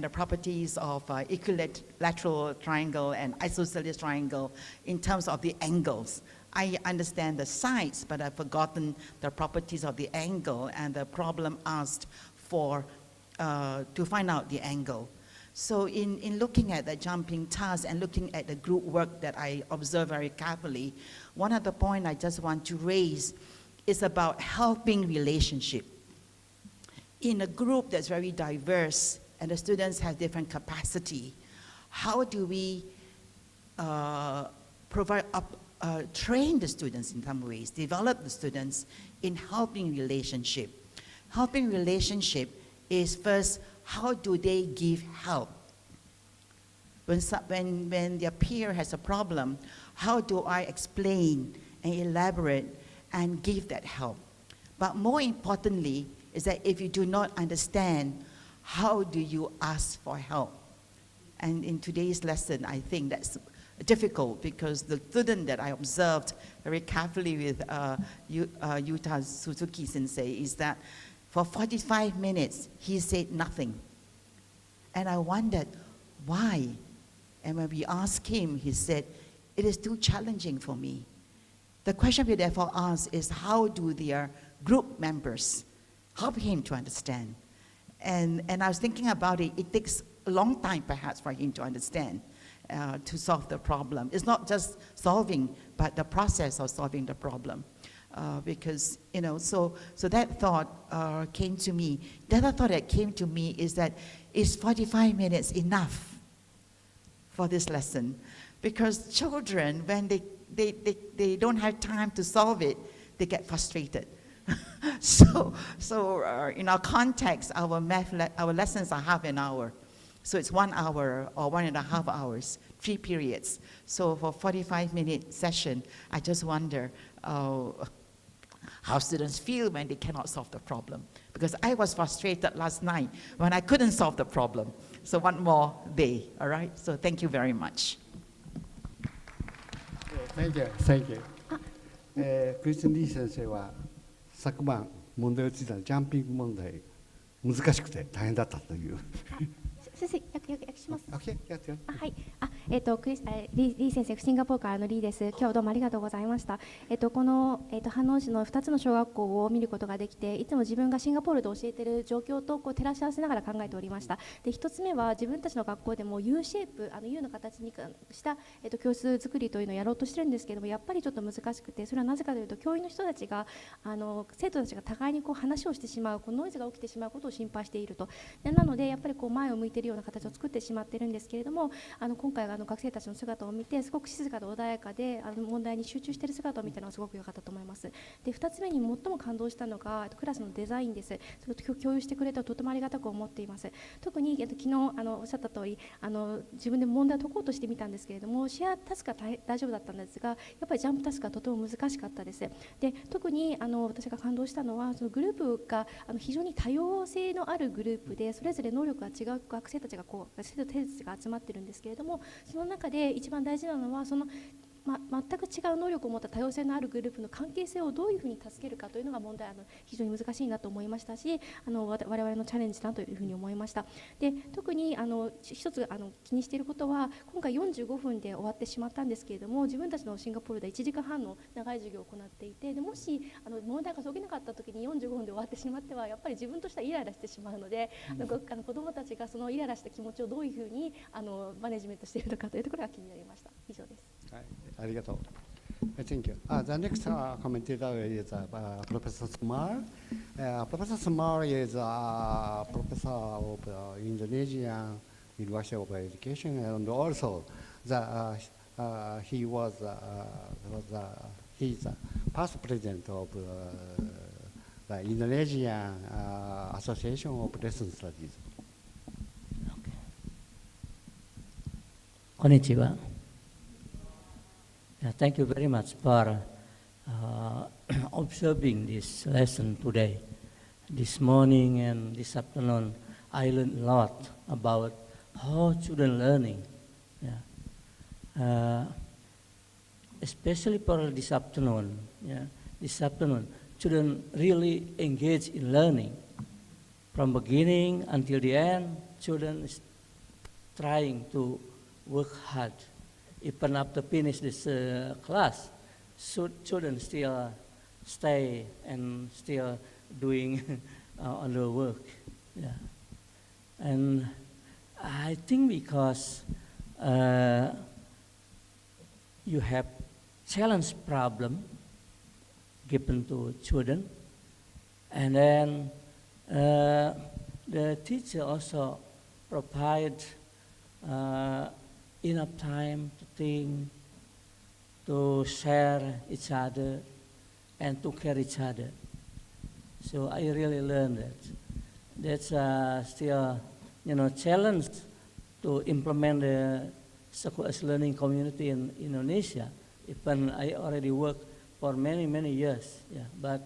the properties of equilateral triangle and isosceles triangle in terms of the angles. I understand the sides, but I've forgotten the properties of the angle and the problem asked for to find out the angle. So in looking at the jumping task and looking at the group work that I observe very carefully, one of the points I just want to raise is about helping relationship. In a group that's very diverse and the students have different capacity, how do we train the students in some ways, develop the students in helping relationship? Helping relationship is first, how do they give help? When their peer has a problem, how do I explain and elaborate and give that help? But more importantly is that if you do not understand, how do you ask for help? And in today's lesson, I think that's difficult because the student that I observed very carefully with Yuta Suzuki Sensei is that for 45 minutes, he said nothing. And I wondered, why? And when we asked him, he said, it is too challenging for me. The question we therefore ask is, how do their group members help him to understand? And I was thinking about it, it takes a long time perhaps for him to understand, to solve the problem. It's not just solving, but the process of solving the problem. Because, so that thought came to me. The other thought that came to me is that, is 45 minutes enough for this lesson? Because children, when they don't have time to solve it, they get frustrated. So in our context, our lessons are half an hour. So it's 1 hour or 1.5 hours, 3 periods. So for 45-minute session, I just wonder how students feel when they cannot solve the problem. Because I was frustrated last night when I couldn't solve the problem. So one more day, all right? So thank you very much. Thank you. クリスティン・リー先生は昨晩問題をついたジャンピング問題難しくて大変だったという。先生、訳します。はい。リー先生、シンガポールからのリーです。今日どうもありがとうございました。この飯能市の2つの小学校を見ることができて、いつも自分がシンガポールで教えている状況と照らし合わせながら考えておりました。で、1つ目は自分たちの学校でも U シェイプ、U の形にした、教室作りというのをやろうとしてるんですけども、やっぱりちょっと難しくて、それはなぜかというと、教員の人たちが生徒たちが互いに話をしてしまう、ノイズが起きてしまうことを心配していると。なのでやっぱり前を向いているような形を作ってしまっているんですけれども、今回学生たちの姿を見てすごく静かで穏やかで問題に集中している姿を見たのはすごく良かったと思います。で、2つ目に最も感動したのがクラスのデザインです。それを共有してくれてとてもありがたく思っています。特に昨日おっしゃった通り自分で問題を解こうとしてみたんですけれども、シェアタスクは大丈夫だったんですが、やっぱりジャンプタスクはとても難しかったです。で、特に私が感動したのはそのグループが非常に多様性のあるグループで、それぞれ能力が違う学生たちが生徒たちが集まっているんですけれども、その中で一番大事なのはその全く違う能力を持った多様性のあるグループの関係性をどういうふうに助けるかというのが問題、非常に難しいなと思いましたし、我々のチャレンジだというふうに思いました。で、特に一つ気にしていることは、今回45分で終わってしまったんですけれども、自分たちのシンガポールで1時間半の長い授業を行っていて、でもし問題が解けなかった時に45分で終わってしまっては、やっぱり自分としてはイライラしてしまうので、子どもたちがそのイライラした気持ちをどういうふうにマネジメントしているのかというところが気になりました。以上です。はい、ありがとう。Thank you. The next commentator is Professor Smar. Professor Smar is a professor of Indonesian University of Education, and also he's the past president of the Indonesian Association of Lesson Studies. こんにちは。Thank you very much for observing this lesson today. This morning and this afternoon, I learned a lot about how children learning. Especially for this afternoon. This afternoon, students really engage in learning. From beginning until the end, students trying to work hard. Even after finish this class, students still stay and still doing on the work. Yeah. And I think because you have challenge problem given to children, and then the teacher also provide enough time to think, to share each other, and to care each other. So I really learned that. That's still, challenge to implement the school as learning community in Indonesia. Even I already work for many, many years. Yeah, but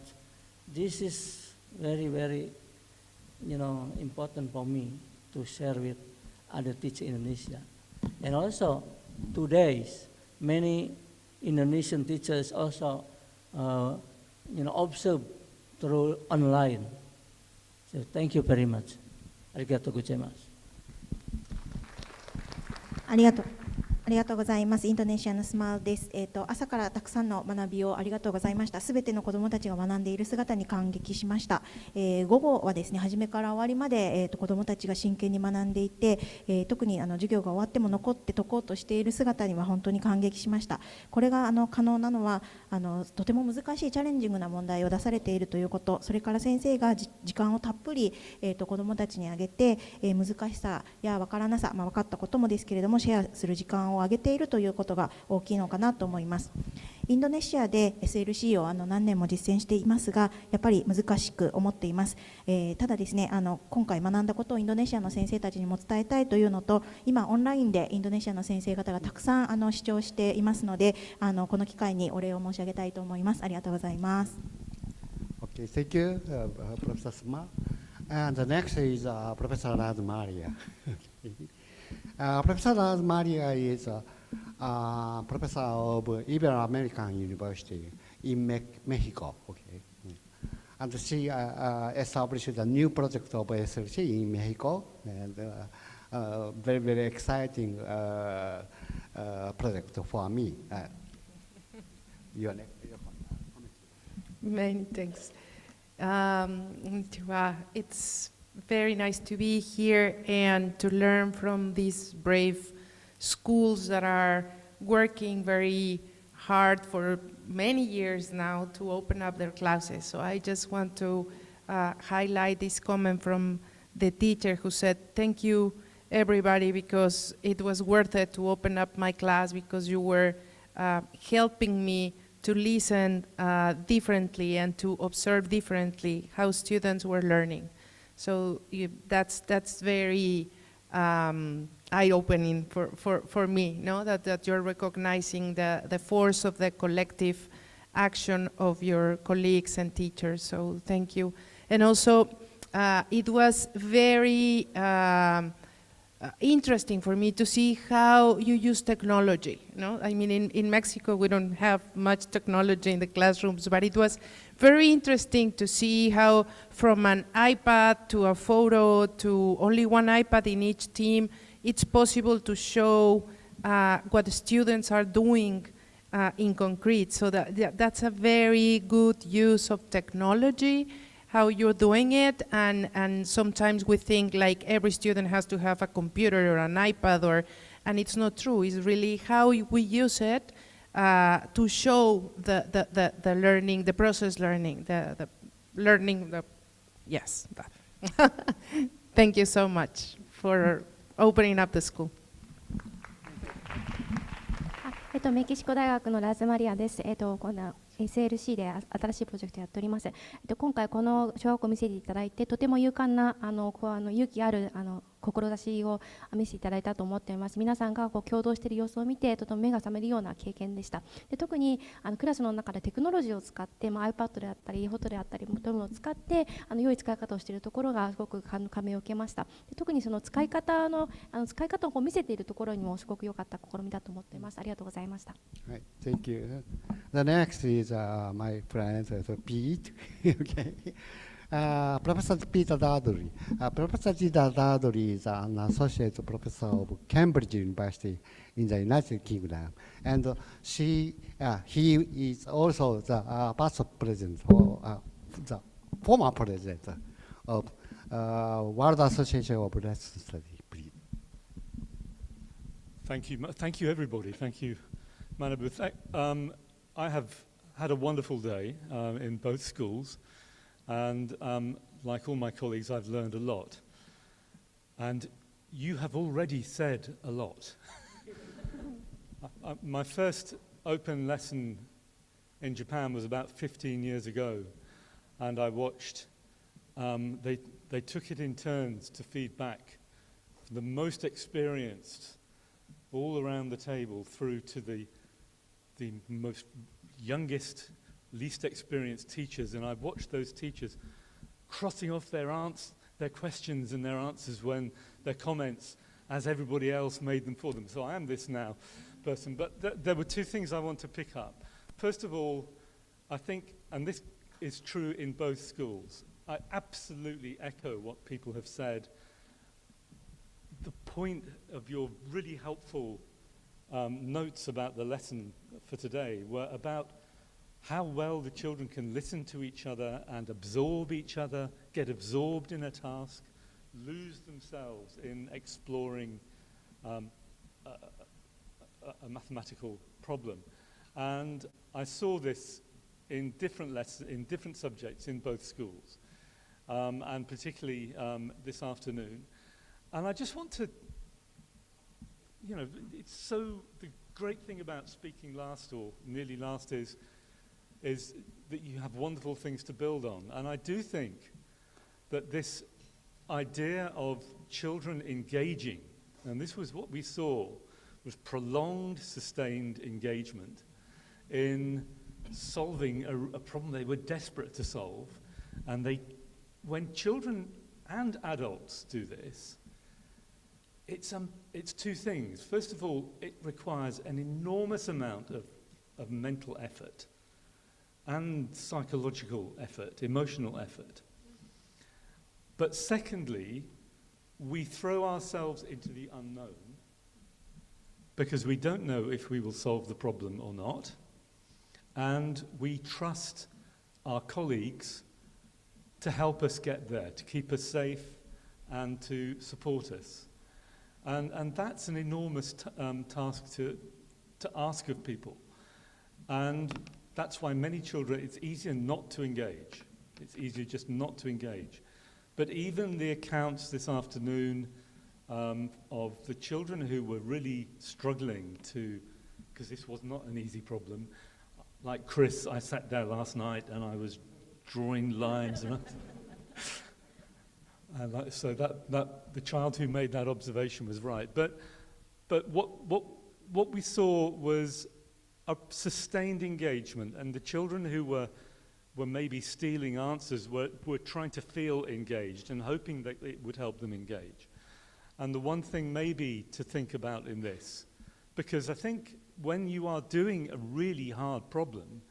this is very, very, important for me to share with other teachers in Indonesia. And also, today, many Indonesian teachers also, observe through online. So thank you very much. Arigatou gozaimasu. ありがとうございます。インドネシアのスマイルです。朝からたくさんの学びをありがとうございました。すべての子どもたちが学んでいる姿に感激しました。午後はですね、初めから終わりまで、子どもたちが真剣に学んでいて、特に授業が終わっても残って解こうとしている姿には本当に感激しました。これが可能なのはとても難しいチャレンジングな問題を出されているということ、それから先生が時間をたっぷり、子どもたちにあげて、難しさや分からなさ、分かったこともですけれどもシェアする時間を上げているということが大きいのかなと思います。インドネシアで SLC を何年も実践していますが、やっぱり難しく思っています。ただですね、今回学んだことをインドネシアの先生たちにも伝えたいというのと、今オンラインでインドネシアの先生方がたくさん視聴していますので、この機会にお礼を申し上げたいと思います。ありがとうございます。Okay, thank you, Professor Smart. And the next is Professor Razmaria. Professor Razmaria is professor of Ibero-American University in Mexico. Okay, and she established a new project of SLC in Mexico, and very, very exciting project for me. Your next. Many thanks. It's very nice to be here and to learn from these brave schools that are working very hard for many years now to open up their classes. So I just want to highlight this comment from the teacher who said, thank you everybody, because it was worth it to open up my class, because you were helping me to listen differently and to observe differently how students were learning. So that's very eye-opening for me, no? That you're recognizing the force of the collective action of your colleagues and teachers. So thank you. And also, it was very interesting for me to see how you use technology. No, I mean, in Mexico we don't have much technology in the classrooms, but it was very interesting to see how from an iPad to a photo to only one iPad in each team, it's possible to show what the students are doing in concrete. So that's a very good use of technology, how you're doing it, and sometimes we think like every student has to have a computer or an iPad, and it's not true. It's really how we use it to show the learning, the process learning, the learning, yes. Thank you so much for opening up the school. メキシコ大学のラズマリアです。この SLC で新しいプロジェクトやっております。今回この小学校を見せていただいて、とても勇敢な勇気ある志を見せていただいたと思っています。皆さんが共同している様子を見てとても目が覚めるような経験でした。で特にクラスの中でテクノロジーを使って、iPad であったり iPhoto であったりというものを使って良い使い方をしているところがすごく感銘を受けました。で特にその使い方を見せているところにもすごく良かった試みだと思っています。ありがとうございました。はい、Thank you. The next is my friend Pete. Okay. Professor Peter Dudley. Professor Peter Dudley is an associate professor of Cambridge University in the United Kingdom, and he is also the past president or the former president of World Association of Let's Study. Please. Thank you, everybody. Thank you, Manabu. I have had a wonderful day in both schools. And like all my colleagues, I've learned a lot. And you have already said a lot. My first open lesson in Japan was about 15 years ago. And I watched, they took it in turns to feed back the most experienced all around the table through to the most youngest, least experienced teachers, and I've watched those teachers crossing off their questions and their answers when their comments as everybody else made them for them. So I am this now person, but there were two things I want to pick up. First of all, I think, and this is true in both schools, I absolutely echo what people have said. The point of your really helpful notes about the lesson for today were about how well the children can listen to each other and absorb each other, get absorbed in a task, lose themselves in exploring a mathematical problem. And I saw this in different lessons, in different subjects in both schools, and particularly this afternoon. And I just want to, it's so, the great thing about speaking last or nearly last is that you have wonderful things to build on. And I do think that this idea of children engaging, and this was what we saw, was prolonged, sustained engagement in solving a problem they were desperate to solve. And when children and adults do this, it's two things. First of all, it requires an enormous amount of mental effort and psychological effort, emotional effort. But secondly, we throw ourselves into the unknown because we don't know if we will solve the problem or not, and we trust our colleagues to help us get there, to keep us safe and to support us. And that's an enormous task to ask of people. And that's why many children, it's easier not to engage. It's easier just not to engage. But even the accounts this afternoon of the children who were really struggling to, because this was not an easy problem. Like Chris, I sat there last night and I was drawing lines. So that the child who made that observation was right. But what we saw was a sustained engagement, and the children who were maybe stealing answers were trying to feel engaged and hoping that it would help them engage. And the one thing maybe to think about in this, because I think when you are doing a really hard problem,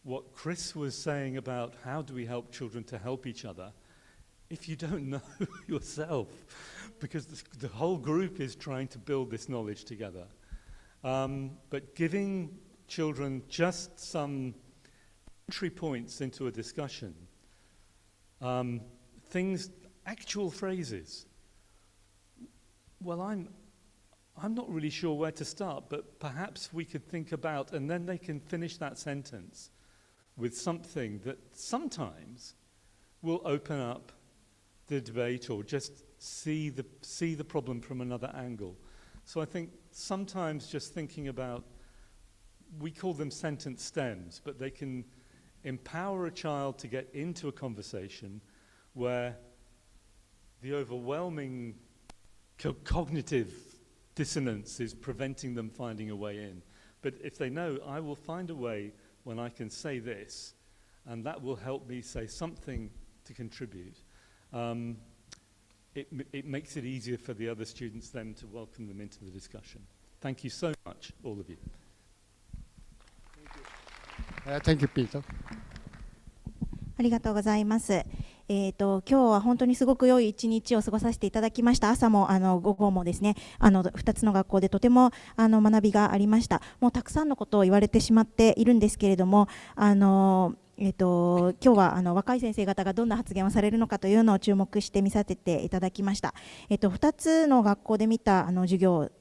what Chris was saying about how do we help children to help each other, if you don't know yourself, because the whole group is trying to build this knowledge together. But giving children just some entry points into a discussion, things, actual phrases. Well, I'm not really sure where to start, but perhaps we could think about, and then they can finish that sentence with something that sometimes will open up the debate or just see the problem from another angle. So I think sometimes just thinking about, we call them sentence stems, but they can empower a child to get into a conversation where the overwhelming cognitive dissonance is preventing them finding a way in. But if they know, I will find a way when I can say this, and that will help me say something to contribute, it makes it easier for the other students then to welcome them into the discussion. Thank you so much, all of you. Thank you, Peter. ありがとうございます。今日は本当にすごく良い一日を過ごさせていただきました。朝も午後もですね、2つの学校でとても学びがありました。もうたくさんのことを言われてしまっているんですけれども、今日は若い先生方がどんな発言をされるのかというのを注目して見させていただきました。2つの学校で見た授業、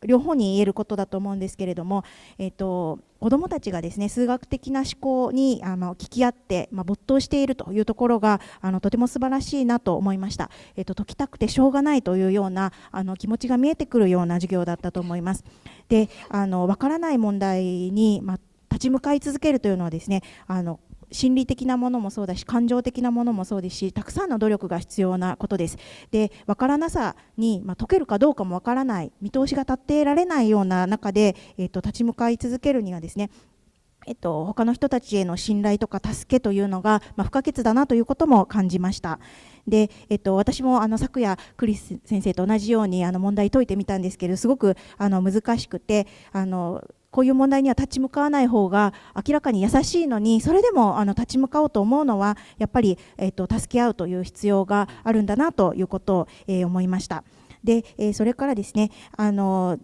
両方に言えることだと思うんですけれども、子どもたちがですね、数学的な思考に聞き合って、没頭しているというところがとても素晴らしいなと思いました。解きたくてしょうがないというような気持ちが見えてくるような授業だったと思います。で、わからない問題に立ち向かい続けるというのはですね、心理的なものもそうだし、感情的なものもそうですし、たくさんの努力が必要なことです。で、わからなさに、解けるかどうかもわからない、見通しが立ってられないような中で、立ち向かい続けるにはですね、他の人たちへの信頼とか助けというのが、不可欠だなということも感じました。で、私も昨夜クリス先生と同じように問題解いてみたんですけど、すごく難しくて、こういう問題には立ち向かわない方が明らかに優しいのに、それでも立ち向かおうと思うのはやっぱり、助け合うという必要があるんだなということを、思いました。で、それからですね、問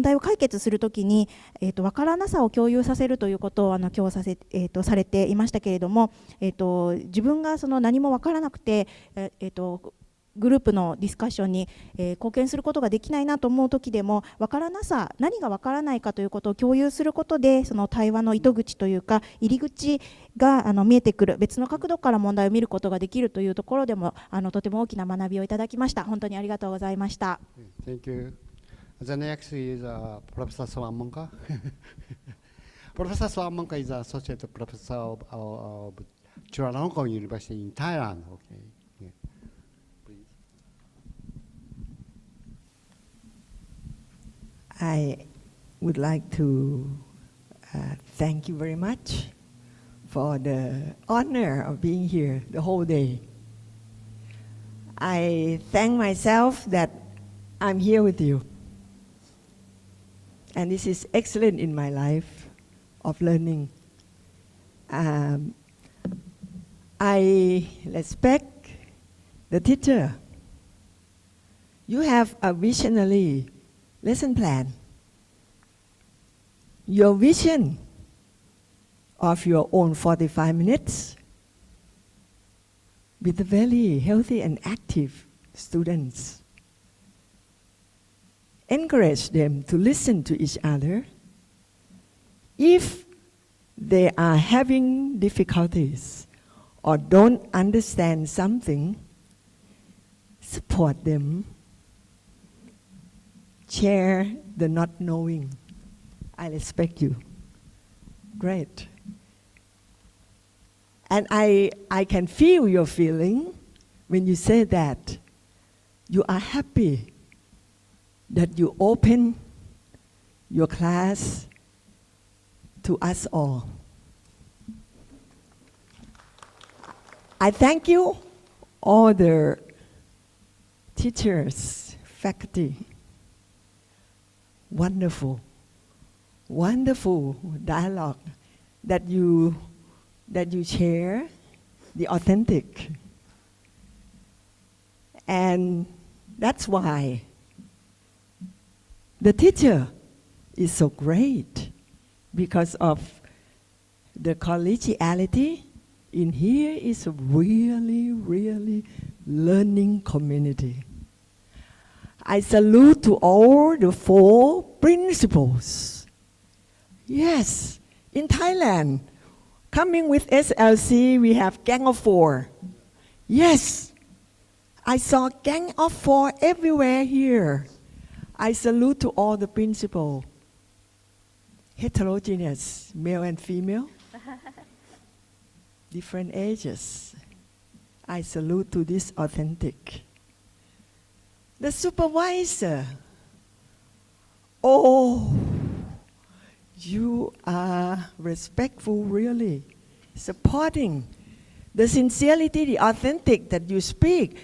題を解決するときに、分からなさを共有させるということを今日されていましたけれども、自分が何も分からなくて、グループのディスカッションに、貢献することができないなと思うときでも、分からなさ、何が分からないかということを共有することで、その対話の糸口というか入り口が見えてくる、別の角度から問題を見ることができるというところでもとても大きな学びをいただきました。本当にありがとうございました。Thank you. The next is Professor Swamanka. Professor Swamanka is associate professor of Chulalongkorn University in Thailand. Okay. Yeah. Please. I would like to thank you very much for the honor of being here the whole day. I thank myself that I'm here with you. And this is excellent in my life of learning. I respect the teacher. You have a visionary lesson plan. Your vision of your own 45 minutes with very healthy and active students. Encourage them to listen to each other. If they are having difficulties or don't understand something, support them. Share the not knowing. I respect you. Great. And I can feel your feeling when you say that you are happy that you open your class to us all. I thank you, all the teachers, faculty. Wonderful, wonderful dialogue that you share, the authentic. And that's why the teacher is so great, because of the collegiality. In here is a really, really learning community. I salute to all the 4 principals. Yes, in Thailand, coming with SLC, we have gang of 4. Yes, I saw gang of 4 everywhere here. I salute to all the principals. Heterogeneous, male and female. Different ages. I salute to this authentic. The supervisor, oh, you are respectful, really, supporting the sincerity, the authentic that you speak.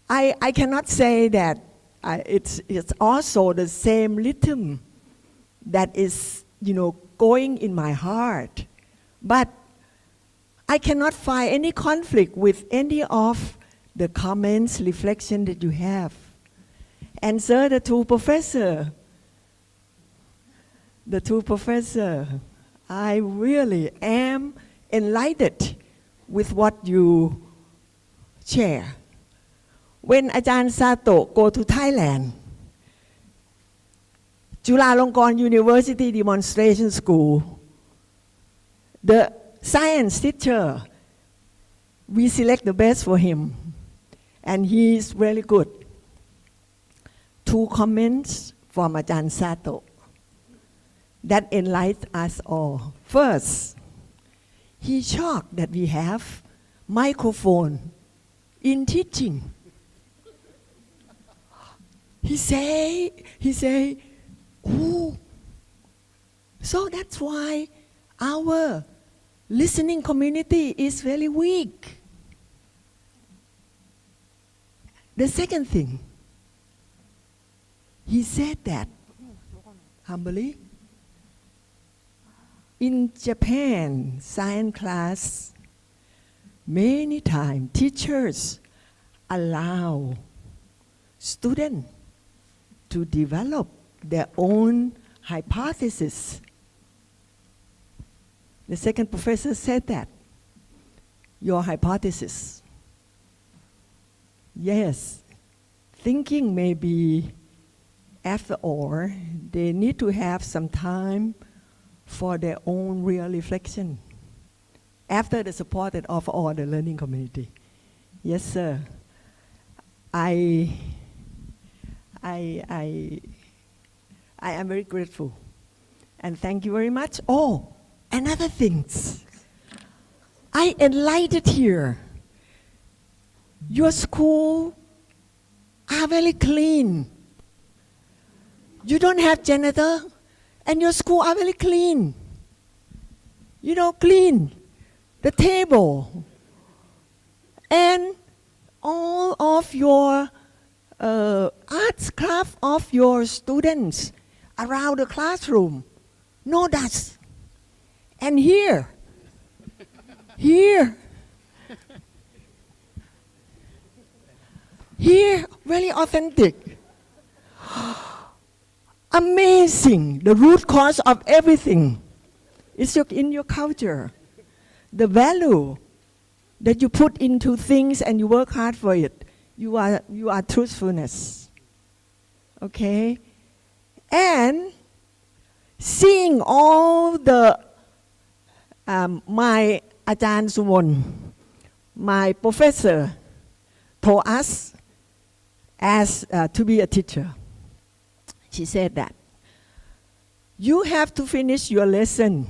I cannot say that it's also the same rhythm that is, going in my heart. But I cannot find any conflict with any of the comments, reflection that you have. And sir, the two professors, I really am enlightened with what you share. When Ajahn Sato go to Thailand, Chulalongkorn University Demonstration School, the science teacher, we select the best for him, and he is really good. Two comments from Ajahn Sato that enlighten us all. First, he shocked that we have microphone in teaching. He say, oh, so that's why our listening community is very weak. The second thing, he said that humbly, in Japan science class, many times teachers allow students to develop their own hypothesis. The second professor said that, your hypothesis. Yes, thinking may be, after all, they need to have some time for their own real reflection after the support of all the learning community. Yes, sir. I am very grateful, and thank you very much. Oh, another thing, I enlightened here. Your school are very clean. You don't have janitor, and your school are very clean. Clean the table, and all of your arts craft of your students around the classroom. No dust. And here, very authentic. Amazing, the root cause of everything is in your culture. The value that you put into things and you work hard for it. You are truthfulness. Okay? And seeing all the my Ajahn Sumon, my professor, told us as to be a teacher. She said that you have to finish your lesson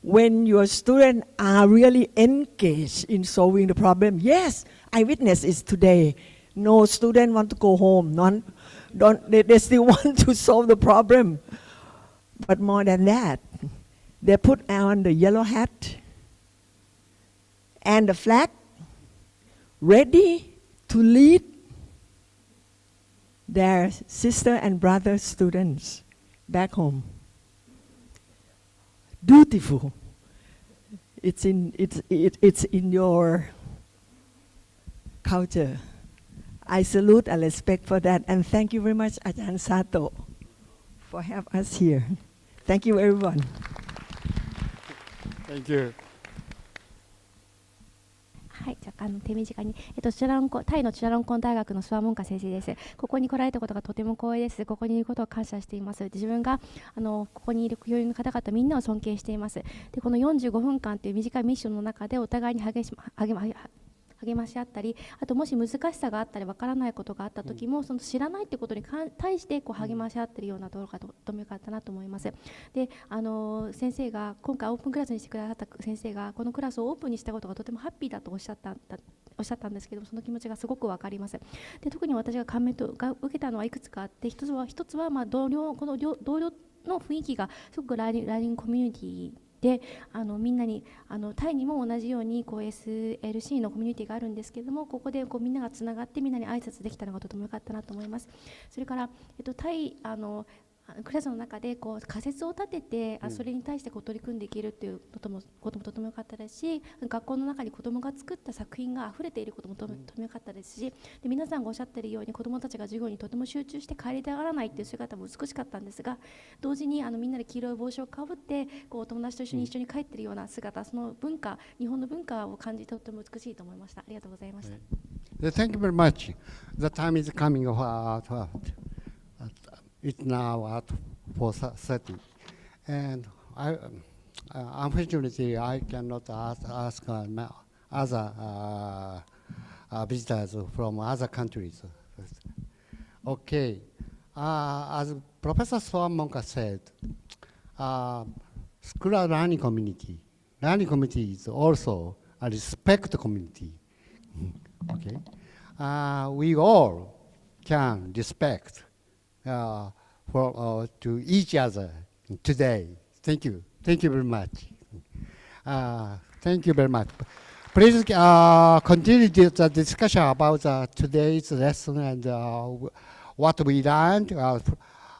when your students are really engaged in solving the problem. Yes, I witnessed it today. No student want to go home. They still want to solve the problem. But more than that, they put on the yellow hat and the flag, ready to lead their sister and brother students back home. Dutiful. It's in your culture. I salute and respect for that, and thank you very much, Ajahn Sato, for having us here. Thank you, everyone. Thank you. はい、じゃあ手短に、タイのチュラロンコン大学のスワモンカ先生です。ここに来られたことがとても光栄です。ここにいることを感謝しています。自分がここにいる教員の方々みんなを尊敬しています。で、この45分間という短いミッションの中でお互いに励まし合ったり、あともし難しさがあったりわからないことがあった時も、その知らないってことに対して励まし合っているようなところがとてもよかったなと思います。で、先生が今回オープンクラスにしてくださった先生がこのクラスをオープンにしたことがとてもハッピーだとおっしゃおっしゃったんですけども、その気持ちがすごくわかります。で、特に私が感銘を受けたのはいくつかあって、一つはこの同僚の雰囲気がすごくラーニングコミュニティで、みんなにタイにも同じようにSLC のコミュニティがあるんですけれども、ここでみんながつながってみんなに挨拶できたのがとても良かったなと思います。それから、タイクラスの中で仮説を立ててそれに対して取り組んでいけるということもとても良かったですし、学校の中に子どもが作った作品があふれていることもとても良かったですし、で皆さんがおっしゃっているように子どもたちが授業にとても集中して帰りたがらないという姿も美しかったんですが、同時にみんなで黄色い帽子をかぶってお友達と一緒に帰っているような姿、その文化、日本の文化を感じてとても美しいと思いました。ありがとうございました。Thank you very much. The time is coming. It's now at 4:30, and unfortunately I cannot ask other visitors from other countries. Okay, as Professor Swamonka said, school learning community is also a respect community. Okay, we all can respect to each other today. Thank you very much. Thank you very much. Please continue the discussion about today's lesson and what we learned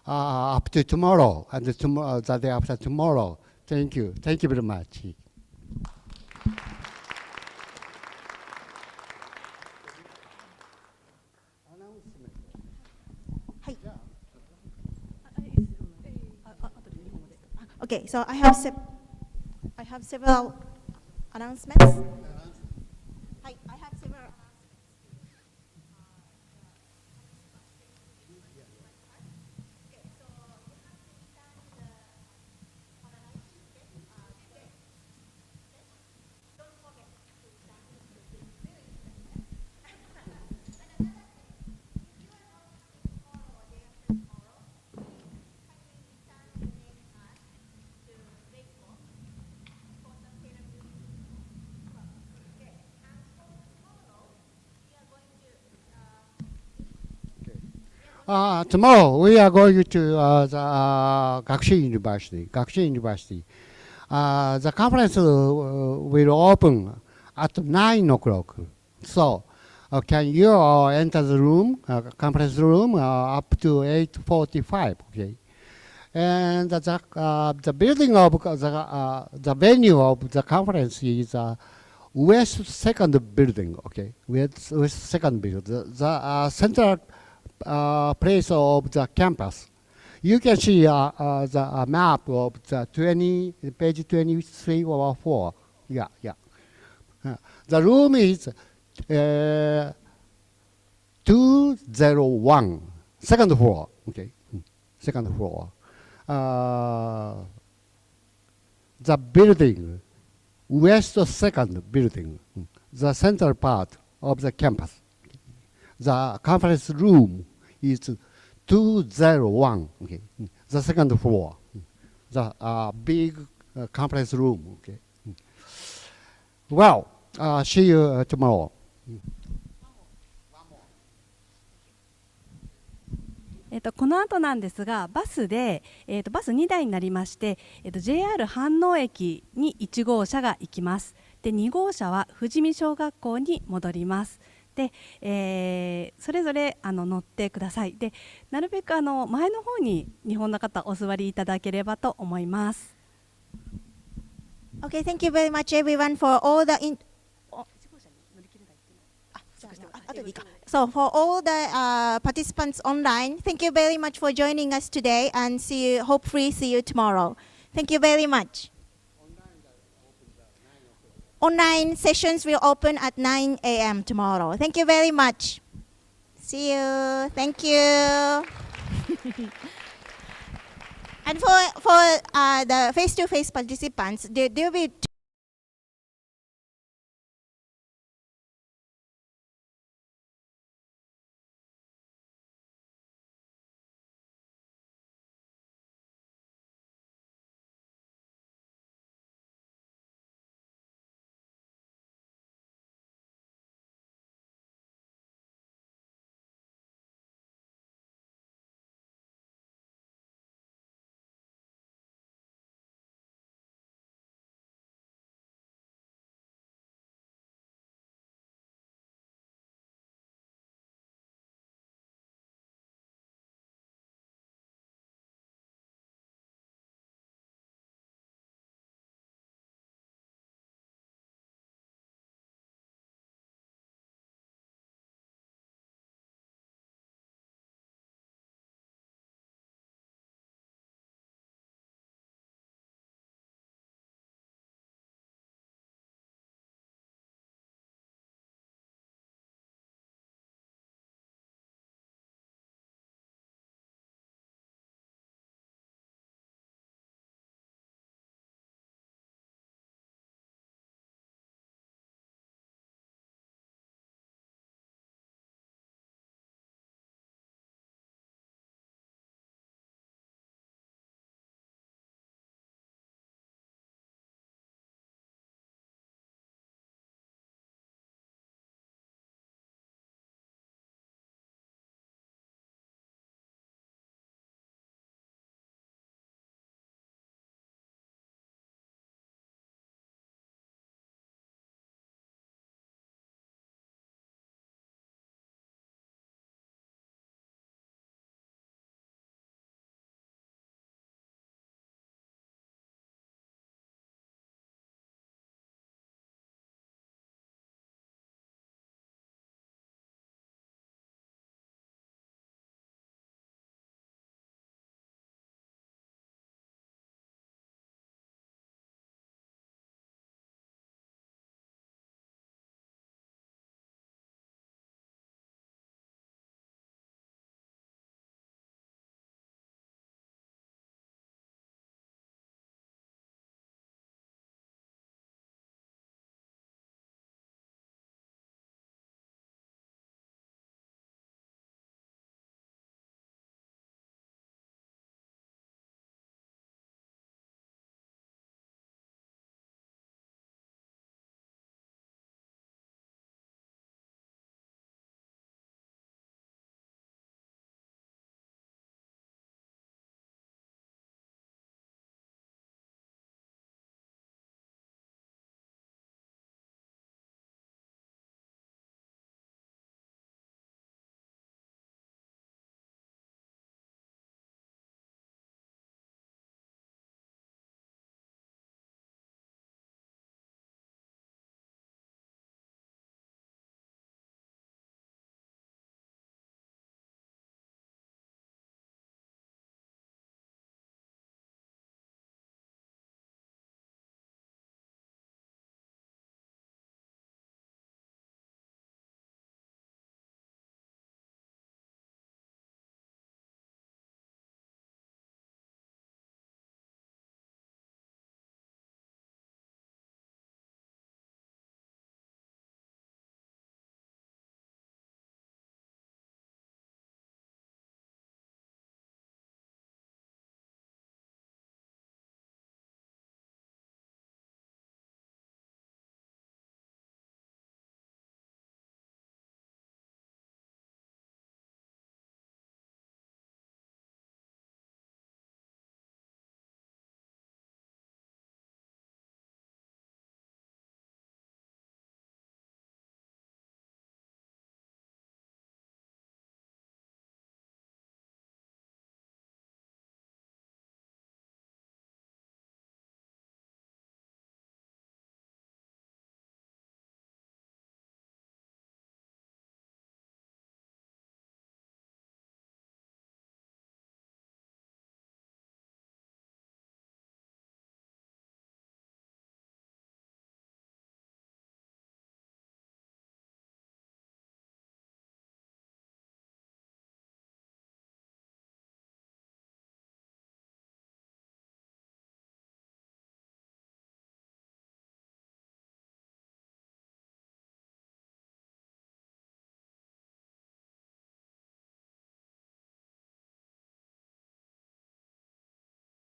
up to tomorrow and the day after tomorrow. Thank you very much. Okay, so I have several announcements. I have several. Tomorrow we are going to the Gakushin University. The conference will open at 9 o'clock. So can you enter the room, conference room, up to 8:45? Okay. And the building of the venue of the conference is West Second Building. Okay, West Second Building. The central place of the campus. You can see the map of the page 23 or 4. Yeah. The room is 201, second floor. Okay, second floor. The building, West Second Building, the central part of the campus. The conference room is 201, okay, the second floor, the big conference room, okay. Well, see you tomorrow. この後なんですが、バスで、バス2台になりまして、JR 飯能駅に1号車が行きます。で、2号車は富士見小学校に戻ります。で、それぞれ乗ってください。で、なるべく前の方に日本の方お座りいただければと思います。Okay, thank you very much everyone for all the So for all the participants online, thank you very much for joining us today and hopefully see you tomorrow. Thank you very much. Online sessions will open at 9 a.m. tomorrow. Thank you very much. See you. Thank you. And for the face-to-face participants, there will be